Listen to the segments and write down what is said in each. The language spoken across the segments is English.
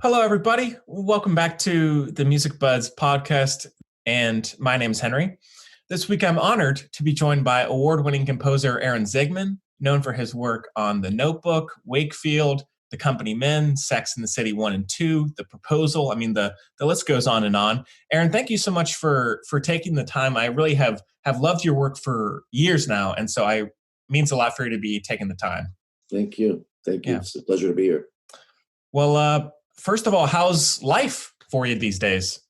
Hello, everybody. Welcome back to the Music Buzz podcast. And my name's Henry. This week, I'm honored to be joined by award-winning composer Aaron Zigman, known for his work on The Notebook, Wakefield, The Company Men, Sex and the City 1 and 2, The Proposal. I mean, the list goes on and on. Aaron, thank you so much for taking the time. I really have loved your work for years now. And so it means a lot for you to be taking the time. Thank you. Thank you. Yeah. It's a pleasure to be here. Well, first of all, how's life for you these days?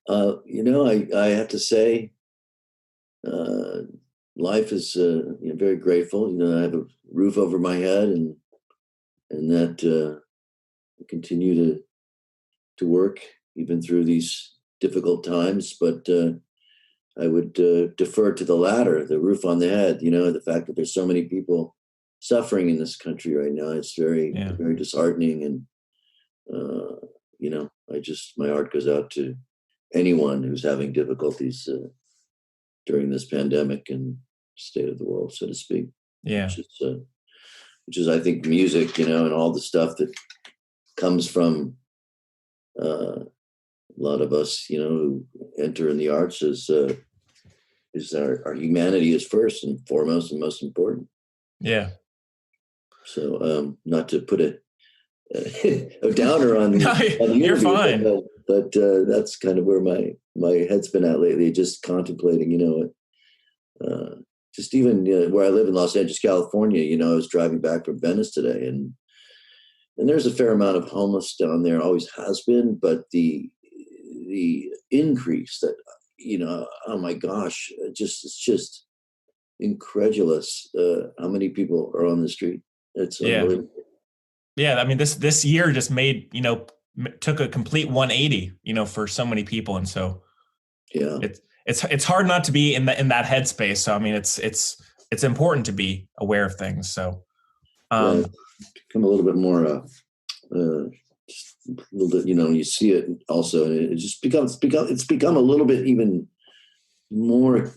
I have to say, life is very grateful. I have a roof over my head, and that I continue to work even through these difficult times. But I would defer to the latter, the roof on the head. The fact that there's so many people suffering in this country right now. It's very disheartening, and my heart goes out to anyone who's having difficulties during this pandemic and state of the world, so to speak. Yeah. Which is, I think, music, and all the stuff that comes from a lot of us, who enter in the arts is our humanity is first and foremost and most important. Yeah. So, not to put a downer on the you're fine. But that's kind of where my head's been at lately, just contemplating, just even where I live in Los Angeles, California. I was driving back from Venice today, and there's a fair amount of homeless down there, always has been, but the increase that, oh my gosh, it's just incredulous how many people are on the street. It's unbelievable. Yeah, I mean, this year just made, took a complete 180, for so many people. And so it's hard not to be in that headspace. So, I mean, it's important to be aware of things. So become a little bit more, just a little bit, you see it also, and it's become a little bit even more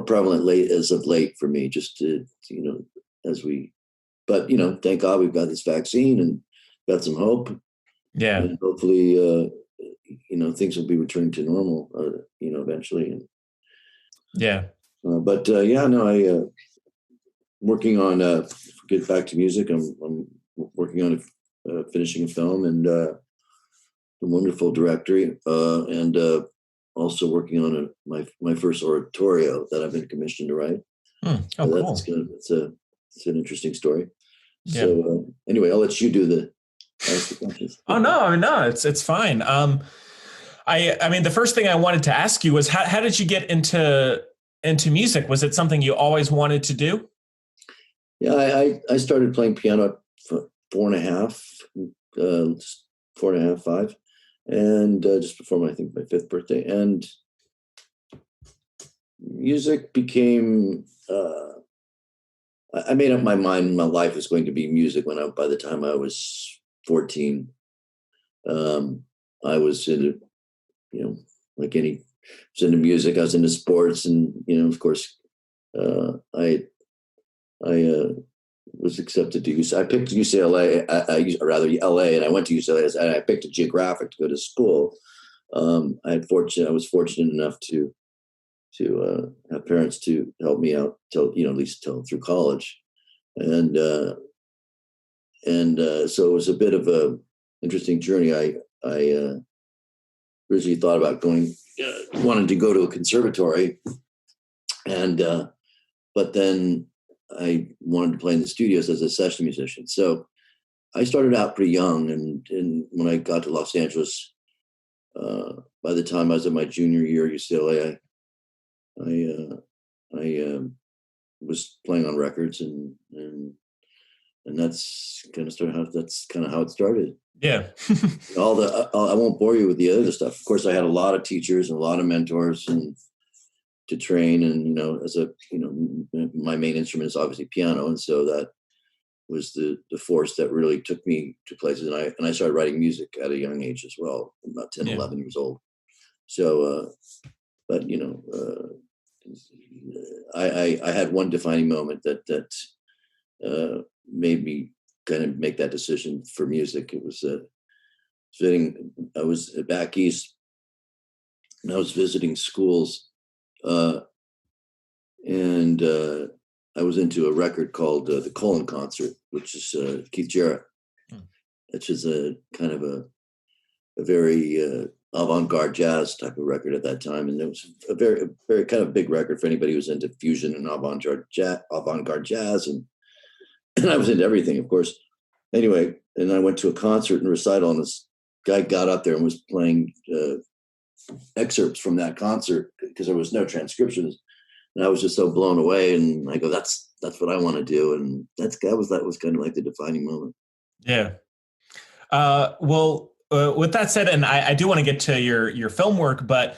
prevalent as of late for me, just to, but thank God we've got this vaccine and got some hope. Yeah. And hopefully, things will be returning to normal, eventually. Yeah. I working on, get back to music. I'm working on finishing a film and a wonderful director, and also working on my first oratorio that I've been commissioned to write. Cool. It's an interesting story. Yeah. So anyway, I'll let you do ask the questions. Oh no, I mean, no, it's fine. I mean, the first thing I wanted to ask you was how did you get into music? Was it something you always wanted to do? Yeah, I started playing piano at 4.5, 4.5, 5, and just before my 5th birthday, and music became. I made up my mind my life was going to be music by the time I was 14. I was into, was into music. I was into sports, and of course, I was accepted to UCLA. I picked UCLA, rather LA, and I went to UCLA. And I picked a geographic to go to school. I was fortunate enough to have parents to help me out till at least through college, and so it was a bit of a interesting journey. I originally thought about wanted to go to a conservatory, and but then I wanted to play in the studios as a session musician. So I started out pretty young, and when I got to Los Angeles, by the time I was in my junior year at UCLA, I was playing on records, and that's kind of how it started. Yeah. I won't bore you with the other stuff. Of course, I had a lot of teachers and a lot of mentors and to train, and my main instrument is obviously piano, and so that was the force that really took me to places. And I started writing music at a young age as well, about 10, 11 years old. So, but I had one defining moment that made me kind of make that decision for music. It was fitting. I was back east, and I was visiting schools, and I was into a record called the Colin Concert, which is Keith Jarrett, which is a kind of a very avant-garde jazz type of record at that time, and it was a very kind of big record for anybody who was into fusion and avant-garde jazz, and I was into everything, of course. Anyway, and I went to a concert and recital, and this guy got up there and was playing excerpts from that concert because there was no transcriptions, and I was just so blown away. And I go, "That's what I want to do," and that was kind of like the defining moment. Yeah. With that said, and I do want to get to your film work, but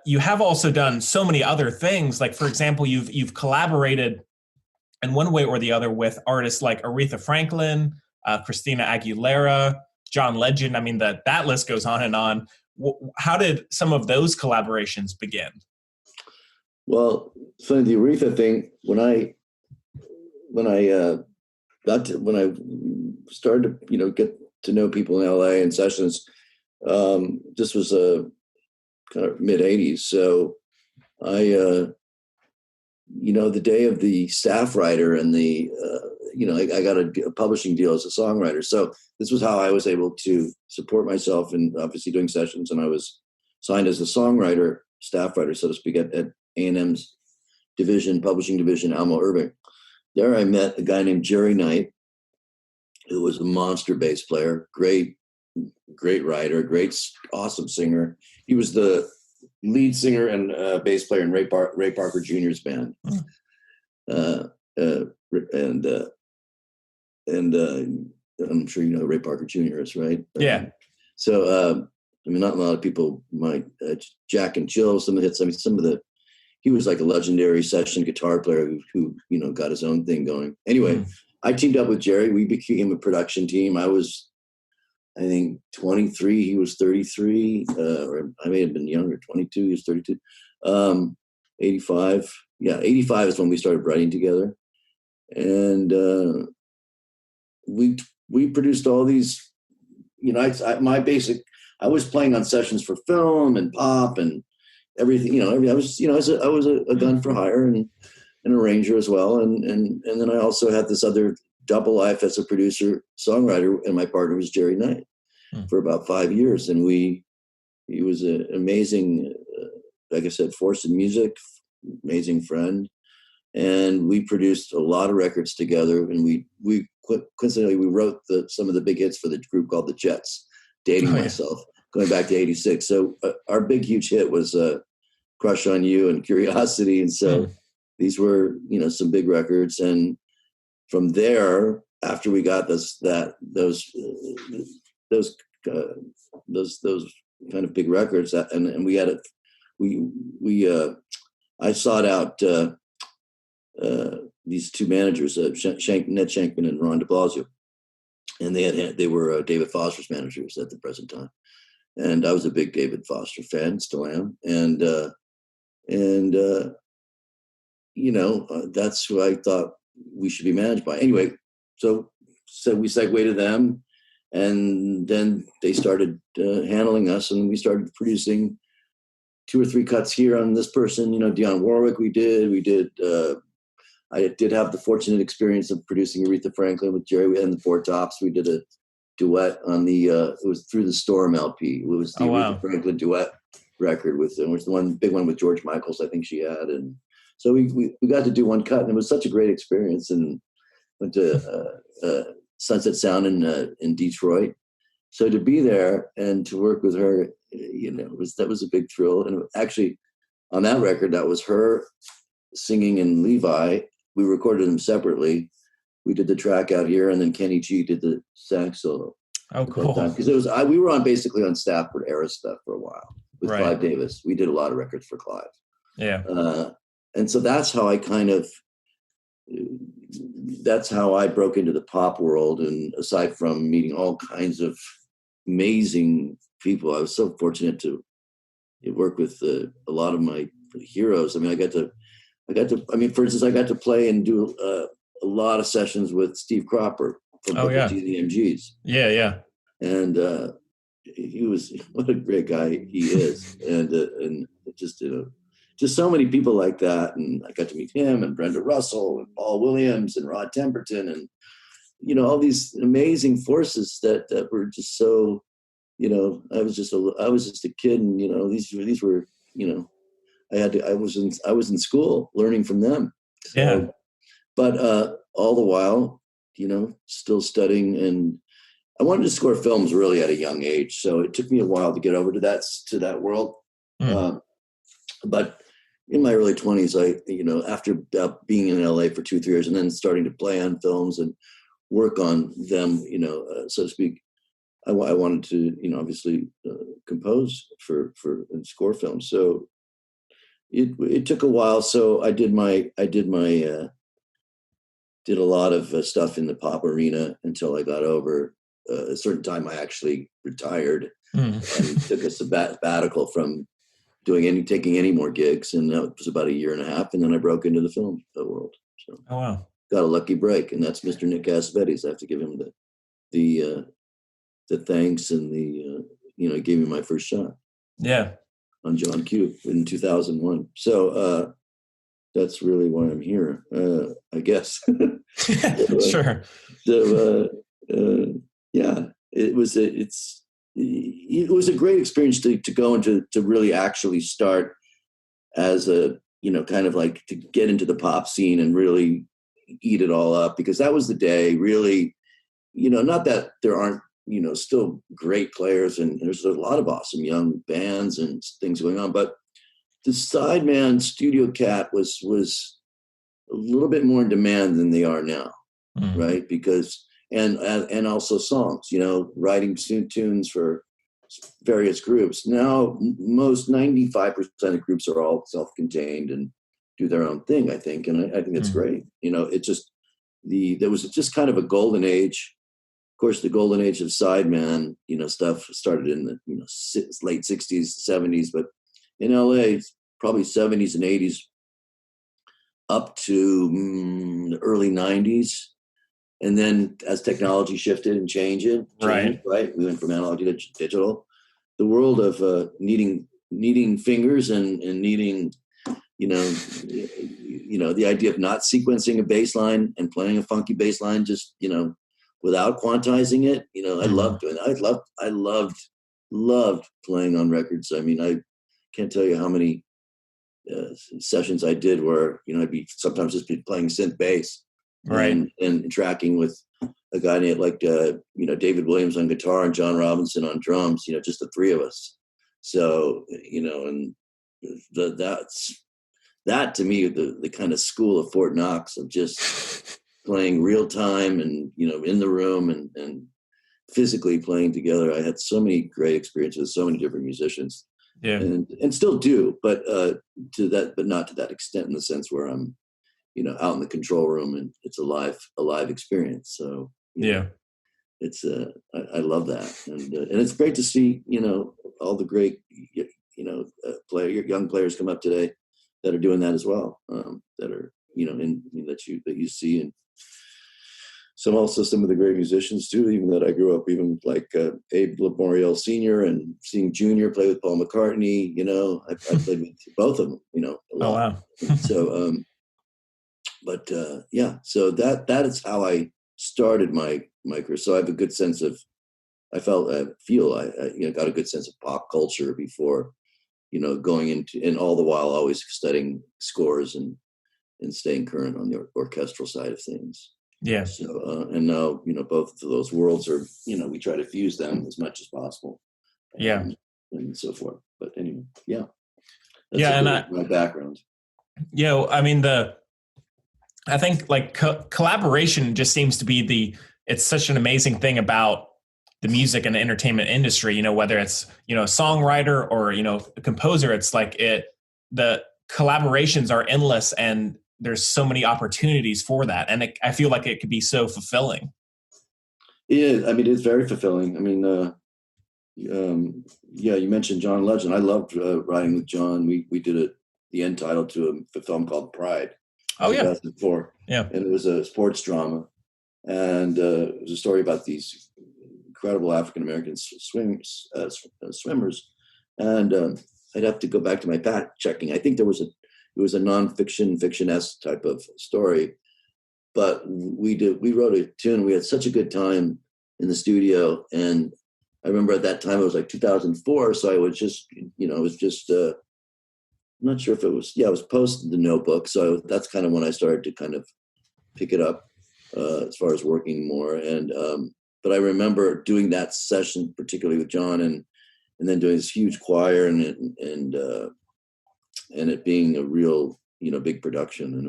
you have also done so many other things. Like, for example, you've collaborated in one way or the other with artists like Aretha Franklin, Christina Aguilera, John Legend. I mean, that list goes on and on. How did some of those collaborations begin? Well, funny, the Aretha thing, when I started to, get to know people in LA and sessions, this was kind of mid 80s. So I, the day of the staff writer and I got a publishing deal as a songwriter. So this was how I was able to support myself and obviously doing sessions. And I was signed as a songwriter, staff writer, so to speak, at A&M's publishing division, Almo Irving. There I met a guy named Jerry Knight, who was a monster bass player, great writer, awesome singer. He was the lead singer and bass player in Ray Parker Jr.'s band. And I'm sure you know Ray Parker Jr. is, right? Yeah. So, not a lot of people might, Jack and Jill, some of the hits, he was like a legendary session guitar player who got his own thing going. Anyway, I teamed up with Jerry. We became a production team. I was, I think, 23. He was 33. Or I may have been younger, 22. He was 32. 85. Yeah, 85 is when we started writing together. And we produced all these, I was playing on sessions for film and pop and everything, I was a gun for hire and an arranger as well. And then I also had this other double life as a producer, songwriter, and my partner was Jerry Knight for about 5 years. And he was an amazing, like I said, force in music, amazing friend. And we produced a lot of records together. And we coincidentally, we wrote some of the big hits for the group called the Jets, dating myself, going back to 86. So our big, huge hit was Crush on You and Curiosity. And so these were, some big records. And from there, after we got those kind of big records, and we had I sought out these two managers, Ned Shankman and Ron de Blasio, and they were David Foster's managers at the present time. And I was a big David Foster fan, still am, and that's who I thought we should be managed by. Anyway, so we segued to them, and then they started handling us, and we started producing 2 or 3 cuts here on this person. Dionne Warwick. We did. I did have the fortunate experience of producing Aretha Franklin with Jerry and the Four Tops. We did a duet on it was Through the Storm LP. It was the Aretha Franklin duet record it was the one big one with George Michaels, I think she had. And so we got to do one cut, and it was such a great experience. And went to Sunset Sound in Detroit. So to be there and to work with her, that was a big thrill. And actually, on that record, that was her singing and Levi. We recorded them separately. We did the track out here, and then Kenny G did the sax solo. Oh, cool! Because we were basically on Stafford era stuff for a while with Clive Davis. We did a lot of records for Clive. Yeah, and so that's how I broke into the pop world. And aside from meeting all kinds of amazing people, I was so fortunate to work with a lot of my heroes. I got to. For instance, I got to play and do a lot of sessions with Steve Cropper, from Oh Booker yeah. T and the MGs. Yeah. And he was, what a great guy he is. And just, just so many people like that. And I got to meet him and Brenda Russell and Paul Williams and Rod Temperton and, all these amazing forces that were just so, I was just a kid, and these were, I was in school learning from them. So, Yeah. but all the while, still studying, and I wanted to score films really at a young age. So it took me a while to get over to that world. But in my early 20s, after being in LA for 2-3 years and then starting to play on films and work on them, so to speak, I wanted to, obviously compose for and score films. So it took a while. So I did a lot of stuff in the pop arena until I got over a certain time. I actually retired and took a sabbatical from taking any more gigs. And that was about 1.5 years. And then I broke into the film world. So Oh wow. Got a lucky break. And that's Mr. Nick Cassavetes. I have to give him the thanks, and he gave me my first shot. Yeah. On John Q in 2001. So that's really why I'm here, I guess. Sure. So yeah, it was a great experience to go into, to really actually start as a, kind of like to get into the pop scene and really eat it all up, because that was the day really, not that there aren't, still great players, and there's a lot of awesome young bands and things going on, but the Sideman Studio Cat was a little bit more in demand than they are now, right? Because and also songs, writing tunes for various groups. Now, most 95% of groups are all self-contained and do their own thing, I think, and I think that's great. It just there was just kind of a golden age. Of course, the golden age of Sideman, stuff started in the late 60s, 70s, but in LA, probably 70s and 80s up to the early 90s. And then as technology shifted and changed, right? We went from analog to digital. The world of needing fingers and needing, the idea of not sequencing a bass line and playing a funky bass line, just, without quantizing it, I loved doing that. I loved playing on records. I mean, I can't tell you how many sessions I did where, I'd be sometimes just be playing synth bass, right, and tracking with a guy named David Williams on guitar and John Robinson on drums, just the three of us. So, and that to me, the kind of school of Fort Knox of just playing real time and, in the room and physically playing together. I had so many great experiences with so many different musicians. Yeah. And still do, but not to that extent, in the sense where I'm, out in the control room and it's a live experience. So yeah, it's I love that, and it's great to see all the great young players come up today that are doing that as well. That are that you see, and some of the great musicians too, even that I grew up, even like Abe Laboriel Sr. and seeing Junior play with Paul McCartney. I played with both of them. A lot. Oh wow! So, so that is how I started my career. So I have a good sense of, I got a good sense of pop culture before, going into, and all the while always studying scores and staying current on the orchestral side of things. Yeah. So, and now, both of those worlds are, we try to fuse them as much as possible. Yeah. And so forth. But anyway, yeah. That's my background. I mean, I think like collaboration just seems to be it's such an amazing thing about the music and the entertainment industry, whether it's, a songwriter or, a composer, it's like the collaborations are endless and there's so many opportunities for that. And I feel like it could be so fulfilling. Yeah. I mean, it's very fulfilling. I mean, you mentioned John Legend. I loved writing with John. We did the end title to a film called Pride. Oh, 2004. Yeah. And it was a sports drama. And it was a story about these incredible African-American swimmers. And I'd have to go back to my fact checking. I think it was a nonfiction, fiction-esque type of story. But we wrote a tune. We had such a good time in the studio. And I remember at that time, it was like 2004. So I was just, it was just, I'm not sure if it was, it was post the Notebook. So that's kind of when I started to kind of pick it up as far as working more. And, but I remember doing that session, particularly with John, and then doing this huge choir and it being a real, big production. And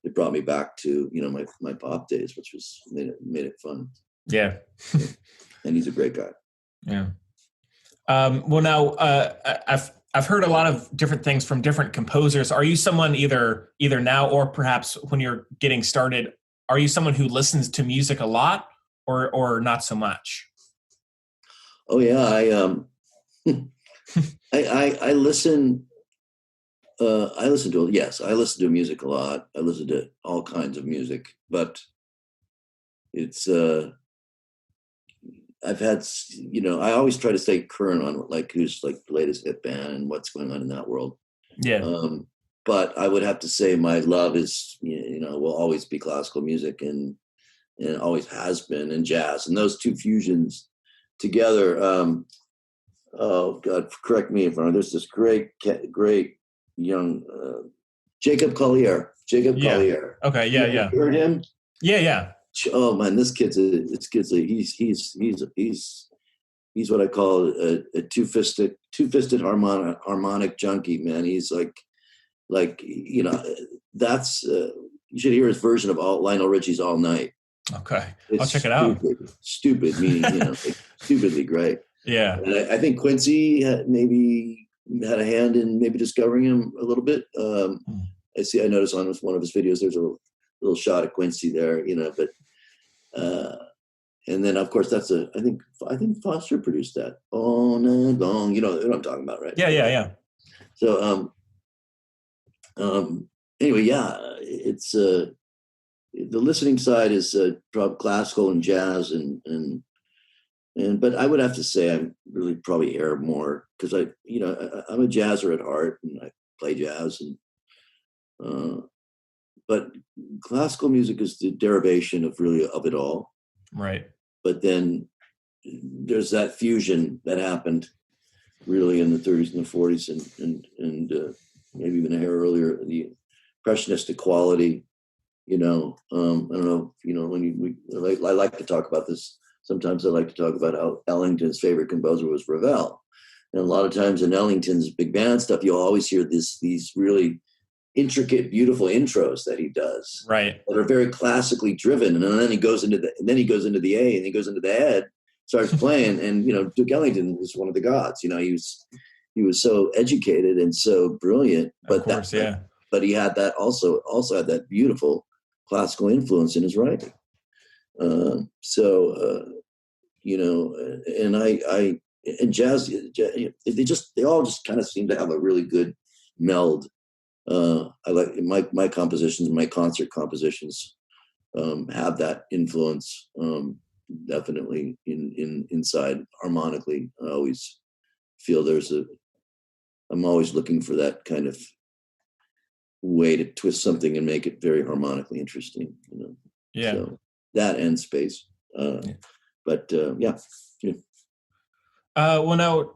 it brought me back to, my pop days, which was made it fun. Yeah. And he's a great guy. Yeah. Well, now I've heard a lot of different things from different composers. Are you someone either now or perhaps when you're getting started, are you someone who listens to music a lot or not so much? Oh yeah, I listen. I listen to music a lot. I listen to all kinds of music, but it's I've had, I always try to stay current on like who's like the latest hit band and what's going on in that world. Yeah. But I would have to say my love is, will always be classical music and always has been, and jazz, and those two fusions together. Oh God, correct me if I'm wrong. There's this great young Jacob Collier. Collier. Okay. Yeah. Yeah. You heard him? Yeah. Yeah. Oh man, he's what I call a two-fisted harmonic junkie, man. He's like that's you should hear his version of Lionel Richie's All Night. Okay, I'll check it out. Stupid, meaning like stupidly great. Yeah, and I think Quincy maybe had a hand in maybe discovering him a little bit. I noticed on one of his videos there's a little shot of Quincy there, but and then of course that's I think Foster produced that all night long. You know what I'm talking about, right? Yeah. So anyway, it's the listening side is classical and jazz and but I would have to say I'm really probably air more because I'm a jazzer at heart and I play jazz and but classical music is the derivation of it all. Right. But then there's that fusion that happened really in the 30s and the 40s and maybe even a hair earlier, the impressionistic quality, I don't know, when I like to talk about this. Sometimes I like to talk about how Ellington's favorite composer was Ravel. And a lot of times in Ellington's big band stuff, you'll always hear these really intricate, beautiful intros that he does, right? That are very classically driven, and then he goes into the A, and he goes into the head, starts playing, and Duke Ellington was one of the gods. He was so educated and so brilliant, but but he had that also had that beautiful classical influence in his writing. And jazz, they all just kind of seem to have a really good meld. I like my compositions, my concert compositions have that influence definitely inside harmonically. I always feel I'm always looking for that kind of way to twist something and make it very harmonically interesting. Yeah. So that and space. But yeah. Well, now.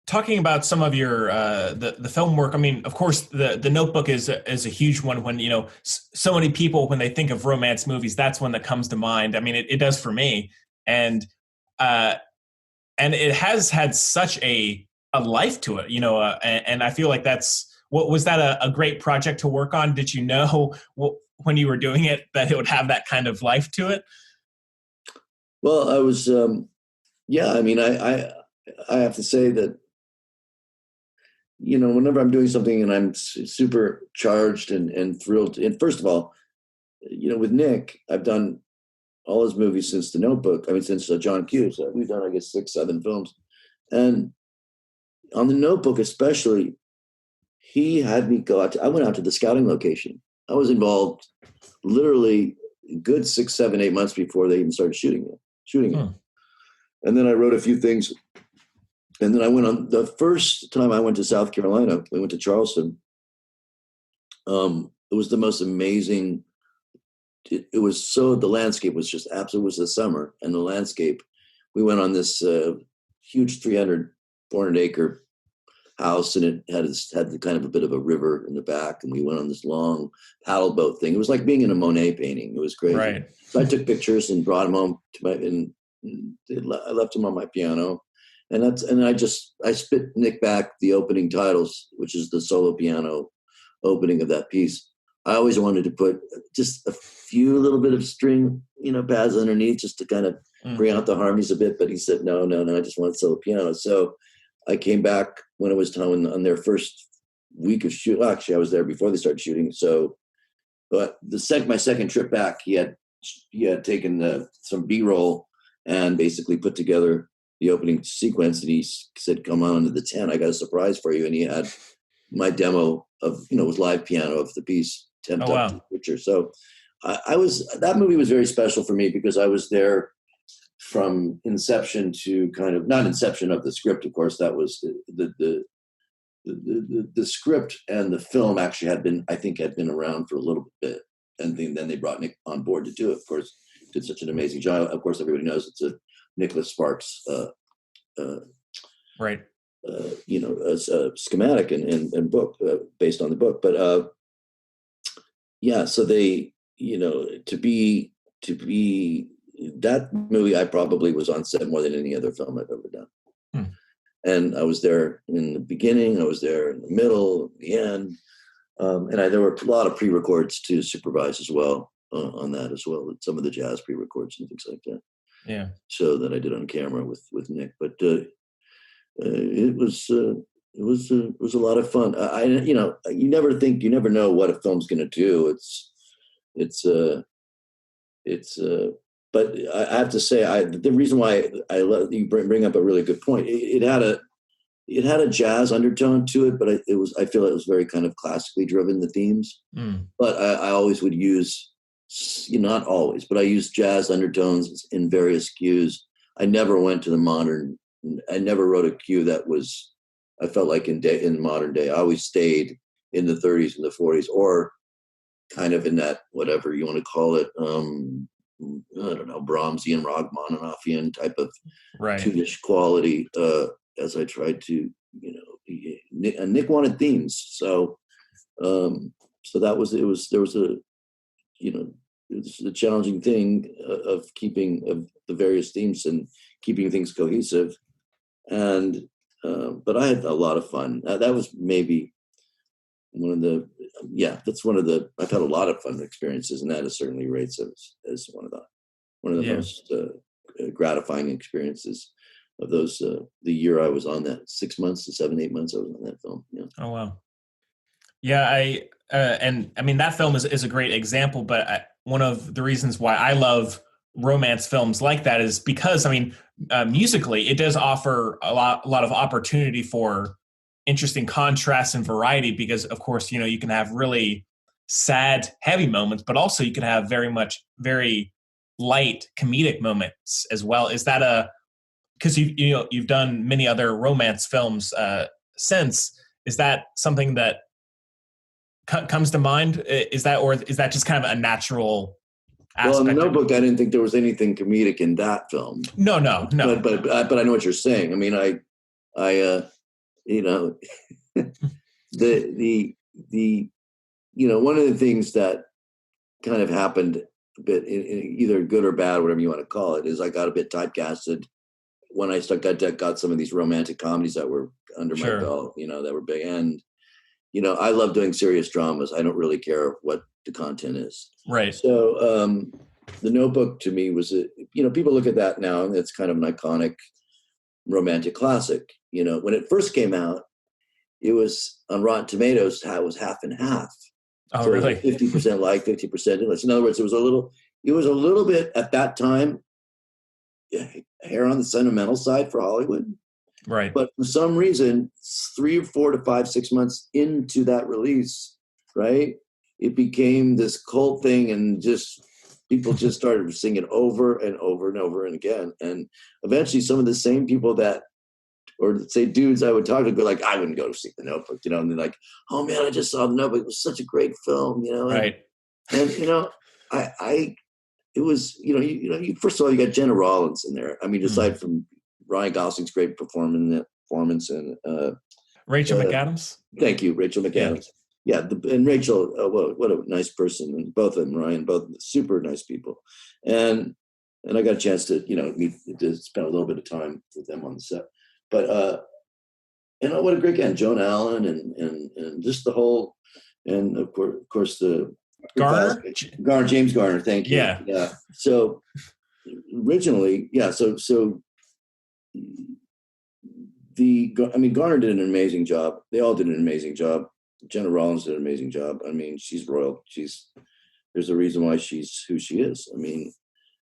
Talking about some of your the film work, I mean, of course, the Notebook is a huge one. When so many people, when they think of romance movies, that's one that comes to mind. I mean, it does for me, and it has had such a life to it, and I feel like was that a great project to work on? Did you know when you were doing it that it would have that kind of life to it? Well, I was, I mean, I have to say that. Whenever I'm doing something and I'm super charged and thrilled, and first of all, with Nick, I've done all his movies since The Notebook. I mean, since John Q. So we've done, I guess, 6, 7 films. And on The Notebook, especially, he had me I went out to the scouting location. I was involved literally, good 6, 7, 8 months before they even started shooting it. Hmm. And then I wrote a few things. And then I went on the first time I went to South Carolina, we went to Charleston. It was the most amazing. It was so, the landscape was just absolutely, it was the summer, and the landscape, we went on this huge 400 acre house, and it had kind of a bit of a river in the back, and we went on this long paddle boat thing. It was like being in a Monet painting. It was crazy. Right. So I took pictures and brought them home and I left them on my piano. And I spit Nick back the opening titles, which is the solo piano opening of that piece. I always wanted to put just a few little bit of string, pads underneath, just to kind of bring out the harmonies a bit. But he said, no, I just want solo piano. So I came back when it was time on their first week of shoot. Well, actually, I was there before they started shooting. So, but my second trip back, he had taken some B-roll and basically put together the opening sequence, and he said, "Come on into the tent. I got a surprise for you." And he had my demo of, it was live piano of the piece, Tempt Up to the Picture. So that movie was very special for me because I was there from inception to kind of, not inception of the script, of course. That was the script, and the film actually had been around for a little bit. And then they brought Nick on board to do it. Of course, did such an amazing job. Of course, everybody knows it's a Nicholas Sparks, right. A schematic and book based on the book. But so they, to be that movie, I probably was on set more than any other film I've ever done. Hmm. And I was there in the beginning, I was there in the middle, the end. And there were a lot of pre-records to supervise as well on that as well, some of the jazz pre-records and things like that. Yeah. So that I did on camera with Nick, but it was a lot of fun. You never know what a film's going to do. But I have to say, the reason why I love you bring up a really good point. It had a jazz undertone to it, but I feel it was very kind of classically driven, the themes. But I always would use, not always, but I used jazz undertones in various cues. I never went to the modern. I never wrote a cue that was, I felt like in modern day. I always stayed in the 30s and the 40s, or kind of in that, whatever you want to call it, I don't know, Brahmsian, Rachmaninovian type of tune-ish quality, as I tried to, Nick wanted themes. So that was, there was a challenging thing of keeping of the various themes and keeping things cohesive. And, but I had a lot of fun. That was maybe that's one of the, I've had a lot of fun experiences, and that is certainly rates as one of the most gratifying experiences of those, the year I was on that, 6 months to 7, 8 months I was on that film. Yeah. Oh, wow. Yeah. And I mean, that film is a great example, but one of the reasons why I love romance films like that is because, I mean, musically, it does offer a lot of opportunity for interesting contrast and variety, because of course, you can have really sad, heavy moments, but also you can have very light comedic moments as well. Is that because you've done many other romance films since, is that something that comes to mind? Is that just kind of a natural aspect? Well, in The Notebook, I didn't think there was anything comedic in that film. No. But I know what you're saying. I mean, one of the things that kind of happened a bit, in either good or bad, whatever you want to call it, is I got a bit typecasted when I got some of these romantic comedies that were under my belt, that were big. And, I love doing serious dramas. I don't really care what the content is. Right. So The Notebook to me was, people look at that now and it's kind of an iconic romantic classic. When it first came out, it was on Rotten Tomatoes, it was half and half. Oh, so really? 50% like, 50% didn't. In other words, it was a little bit at that time, hair on the sentimental side for Hollywood. Right. But for some reason, 3 or 4 to 5, 6 months into that release, right, it became this cult thing, and just People just started singing over and over and over and again. And eventually some of the same people that, or say dudes I would talk to, go like, I wouldn't go to see The Notebook, you know, and they're like, oh man, I just saw The Notebook. It was such a great film, you know? Right. And you know, it was, first of all, you got Jenna Rollins in there. I mean, aside from Ryan Gosling's great performance and Rachel McAdams. Thank you, Rachel McAdams. Yeah, and Rachel, what a nice person, and both of them, Ryan, both super nice people, and I got a chance to spend a little bit of time with them on the set, but what a great guy, Joan Allen, and just the whole, and of course the James Garner, thank you. Yeah. So originally, Garner did an amazing job. They all did an amazing job. Jenna Rollins did an amazing job. I mean, she's royal. There's a reason why she's who she is. I mean,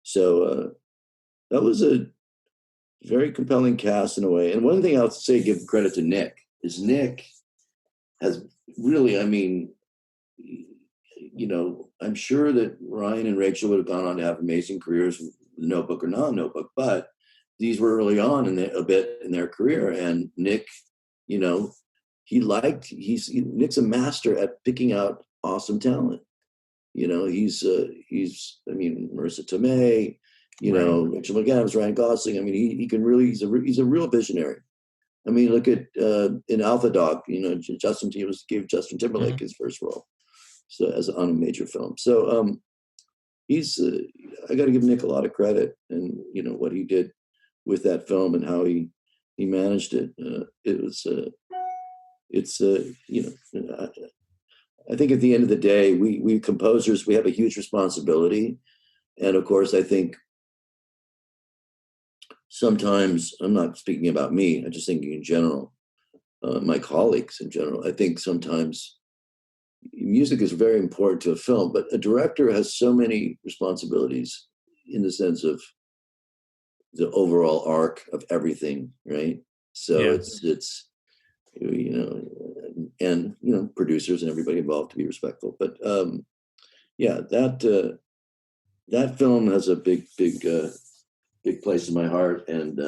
so that was a very compelling cast in a way. And one thing I'll say, give credit to Nick, is Nick has really, I mean, I'm sure that Ryan and Rachel would have gone on to have amazing careers with Notebook or non-Notebook, but these were early on a bit in their career. And Nick, Nick's a master at picking out awesome talent. Marissa Tomei, Rachel McAdams, Ryan Gosling. I mean, he can really, he's a real visionary. I mean, look at in Alpha Dog, Justin gave Justin Timberlake his first role, so on a major film. So I got to give Nick a lot of credit, and what he did with that film and how he managed it. I think at the end of the day, we composers, we have a huge responsibility. And of course, I think sometimes, I'm not speaking about me, I'm just thinking in general, my colleagues in general, I think sometimes music is very important to a film, but a director has so many responsibilities in the sense of the overall arc of everything, right? So it's and producers and everybody involved to be respectful. But that film has a big place in my heart, and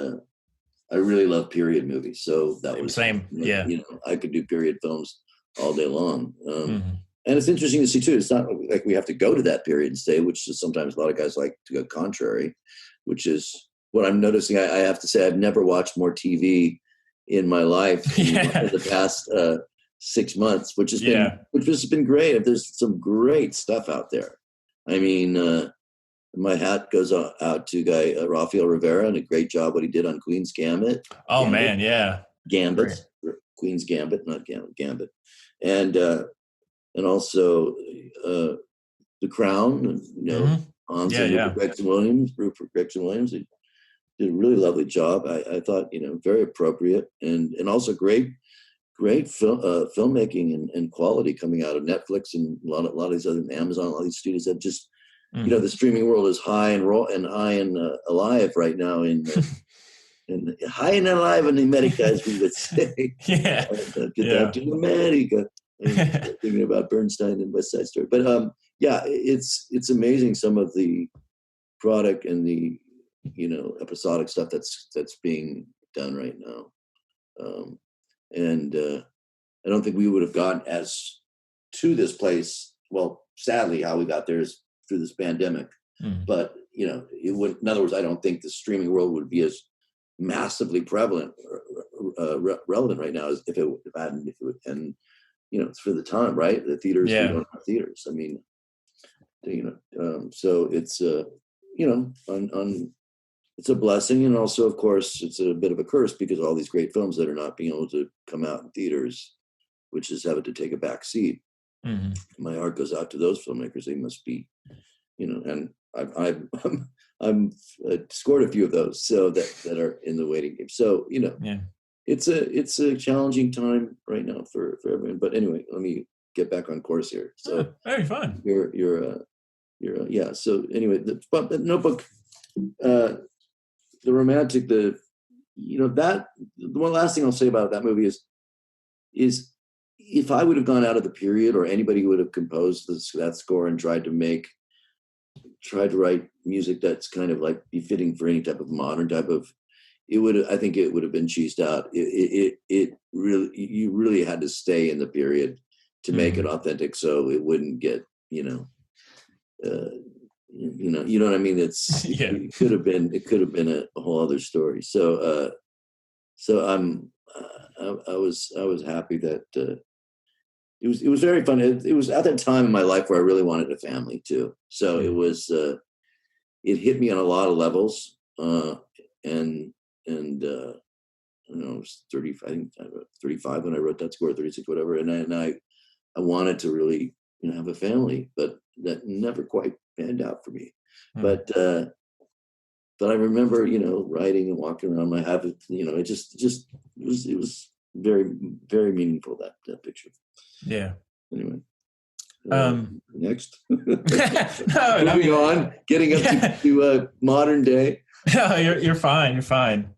I really love period movies. So that was same. I could do period films all day long. And it's interesting to see too. It's not like we have to go to that period and stay, which is sometimes a lot of guys like to go contrary, which is what I'm noticing. I have to say, I've never watched more TV in my life in the past 6 months, which has been great. There's some great stuff out there. I mean, my hat goes out to guy Rafael Rivera, and a great job what he did on Queen's Gambit. Oh man, yeah, Gambit, Queen's Gambit, not Gambit, and also The Crown. Hans and Rupert Gregson Williams. He did a really lovely job. I thought, very appropriate, and also great filmmaking and quality coming out of Netflix and a lot of these other, Amazon, a lot of these studios that just, the streaming world is high and alive right now in high and alive in America, as we would say. Get out to America. Thinking about Bernstein and West Side Story, but it's amazing some of the product and the episodic stuff that's being done right now, and I don't think we would have gotten as to this place. Well, sadly, how we got there is through this pandemic. But it would. In other words, I don't think the streaming world would be as massively prevalent, relevant right now as if it hadn't. And it's for the time, right? The theaters, we don't have theaters. I mean, so it's it's a blessing, and also, of course, it's a bit of a curse because all these great films that are not being able to come out in theaters, which is having to take a back seat. My heart goes out to those filmmakers. They must be, and I've scored a few of those, so that are in the waiting game. So it's a challenging time right now for everyone. But anyway, let me get back on course here. So very fun. So anyway, the Notebook, the romantic, the one last thing I'll say about that movie is if I would have gone out of the period, or anybody would have composed that score and tried to make tried to write music that's kind of like befitting for any type of modern type of, I think it would have been cheesed out. It really, you really had to stay in the period to make it authentic, so it wouldn't get, you know what I mean? It could have been a whole other story. So I was happy that it was very fun. It was at that time in my life where I really wanted a family too. So it was it hit me on a lot of levels. And I don't know, I was 30. I think I was 35 when I wrote that score, 36, whatever. And I wanted to really, have a family, but that never quite panned out for me. But I remember, writing and walking around my habit, it was very, very meaningful, that picture. Yeah. Anyway. Next. No, Moving on, getting up to modern day. No, you're fine. You're fine.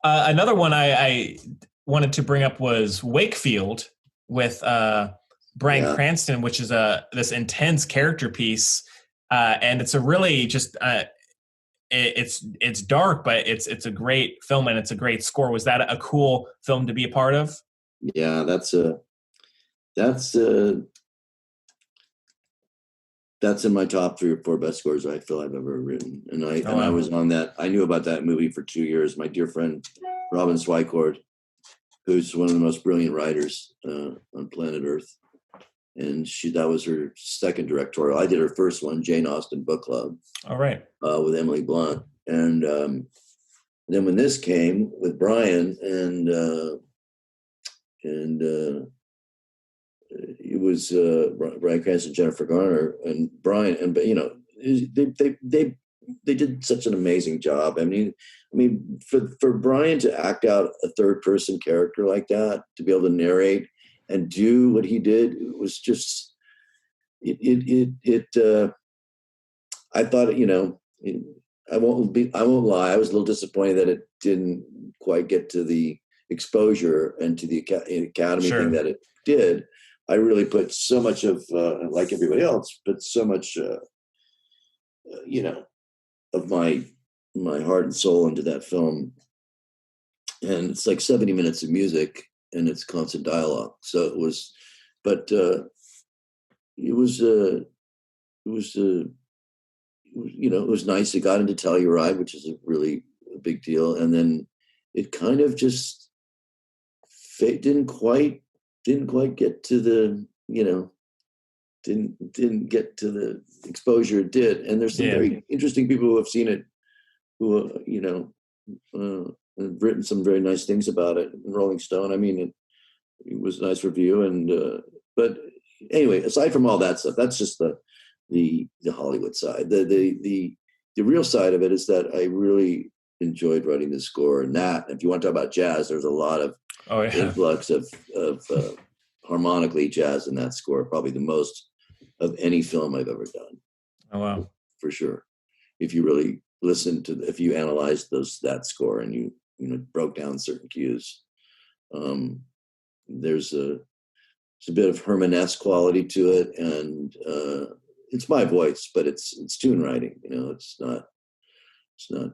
Another one I wanted to bring up was Wakefield with Bryan Cranston, which is this intense character piece, and it's a really just it's dark, but it's a great film and it's a great score. Was that a cool film to be a part of? Yeah, that's in my top 3 or 4 best scores I feel I've ever written. And I was on that. I knew about that movie for 2 years. My dear friend, Robin Swycord, who's one of the most brilliant writers on planet Earth. And that was her second directorial. I did her first one, Jane Austen Book Club. All right. With Emily Blunt. And then when this came with Brian it was Bryan Cranston, Jennifer Garner, and Brian, and they did such an amazing job. I mean, for Brian to act out a third person character like that, to be able to narrate and do what he did, it was just I thought, I won't lie, I was a little disappointed that it didn't quite get to the exposure and to the Academy thing that it did. I really put so much of, like everybody else, but so much, of my heart and soul into that film. And it's like 70 minutes of music and it's constant dialogue. So it was, but it was nice. It got into Telluride, which is a really big deal. And then it kind of just didn't quite get to the, didn't get to the exposure it did. And there's some very interesting people who have seen it, who, have written some very nice things about it in Rolling Stone. I mean, it was a nice review. And, but anyway, aside from all that stuff, that's just the Hollywood side. The real side of it is that I really enjoyed writing the score. And that, if you want to talk about jazz, there's a lot of influx of harmonically jazz in that score, probably the most of any film I've ever done. Oh wow, for sure. If you really listen to, if you analyze that score and you broke down certain cues, there's a bit of Herman-esque quality to it, and it's my voice, but it's tune writing. It's not. I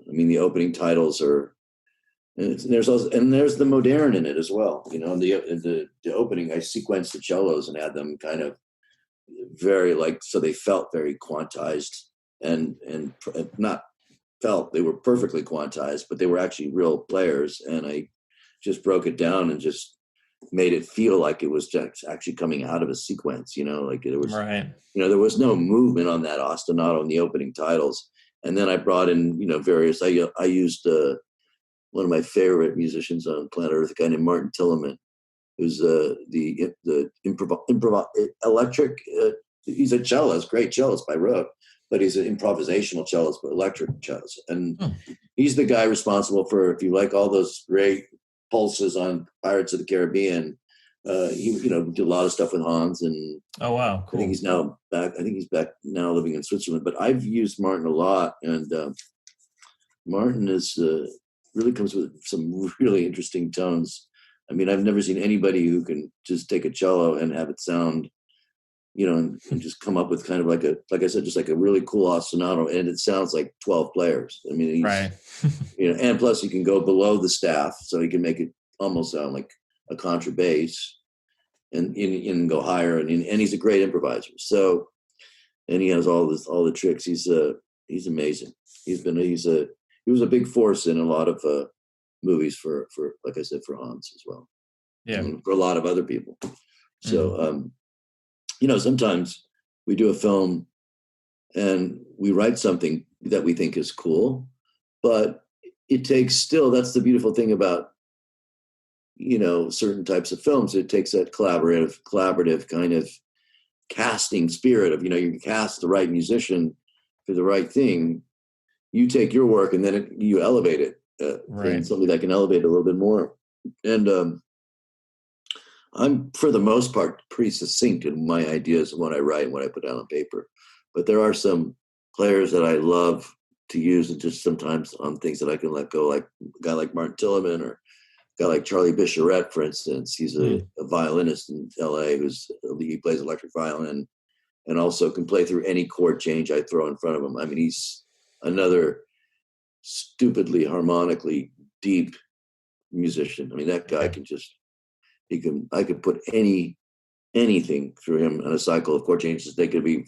mean, the opening titles are. And there's the modern in it as well. The opening, I sequenced the cellos and had them kind of very so they felt very quantized and not felt, they were perfectly quantized, but they were actually real players. And I just broke it down and just made it feel like it was just actually coming out of a sequence, like it was, there was no movement on that ostinato in the opening titles. And then I brought in, various, I used, one of my favorite musicians on planet Earth, a guy named Martin Tilleman, who's the electric. He's a cellist, great cellist by rote, but he's an improvisational cellist, but electric cellist. And he's the guy responsible for, if you like all those great pulses on Pirates of the Caribbean, he did a lot of stuff with Hans. And oh wow, cool. I think he's now back. I think he's back now living in Switzerland. But I've used Martin a lot, and Martin is. Really comes with some really interesting tones. I mean, I've never seen anybody who can just take a cello and have it sound and just come up with kind of like I said, just like a really cool ostinato, and it sounds like 12 players. I mean, right. And plus you can go below the staff, so he can make it almost sound like a contrabass, and go higher, and he's a great improviser. So, and he has all the tricks. He's amazing. He was a big force in a lot of movies for like I said, for Hans as well. Yeah. And for a lot of other people. So, sometimes we do a film and we write something that we think is cool, but it takes still, that's the beautiful thing about, certain types of films. It takes that collaborative kind of casting spirit of, you cast the right musician for the right thing. You take your work and then you elevate it. And something that can elevate it a little bit more. And I'm, for the most part, pretty succinct in my ideas and what I write and what I put down on paper. But there are some players that I love to use, and just sometimes on things that I can let go, like a guy like Martin Tilleman, or a guy like Charlie Bicheret, for instance. He's a violinist in LA he plays electric violin and also can play through any chord change I throw in front of him. I mean, he's another stupidly harmonically deep musician. I mean, that guy can just, I could put anything through him on a cycle of chord changes. They could be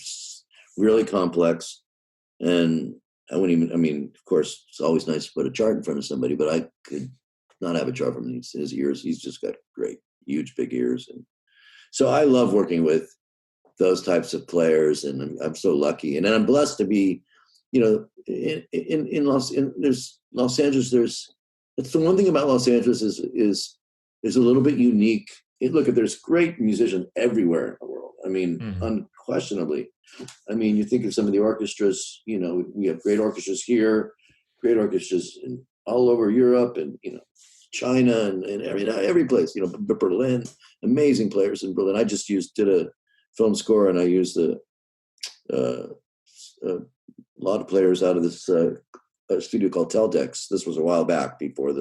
really complex. And I wouldn't even, of course, it's always nice to put a chart in front of somebody, but I could not have a chart from his ears. He's just got great, huge, big ears. And so I love working with those types of players, and I'm so lucky. And I'm blessed to be, in Los Angeles, it's the one thing about Los Angeles is a little bit unique. Look, there's great musicians everywhere in the world. I mean, unquestionably. I mean, you think of some of the orchestras, we have great orchestras here, great orchestras all over Europe, and, China, and every place, Berlin, amazing players in Berlin. I just did a film score, and I used a lot of players out of this studio called Teldex. This was a while back before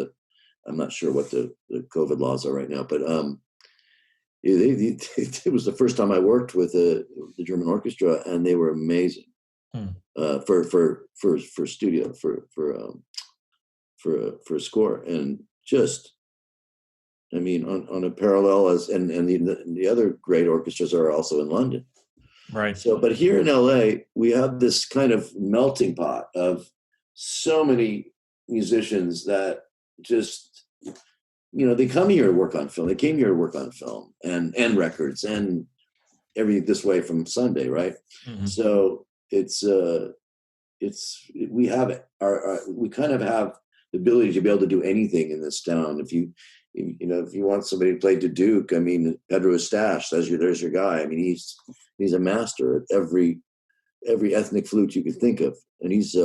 I'm not sure what the COVID laws are right now, but it was the first time I worked with the German orchestra, and they were amazing for studio for a score, and just, on a parallel and the other great orchestras are also in London. Right. So, but here in LA, we have this kind of melting pot of so many musicians that just, they come here to work on film. They came here to work on film and records and everything this way from Sunday, right? Mm-hmm. So we have it. We kind of have the ability to be able to do anything in this town. If you want somebody to play Duke, Pedro Eustache, there's your guy. He's a master at every ethnic flute you could think of, and he's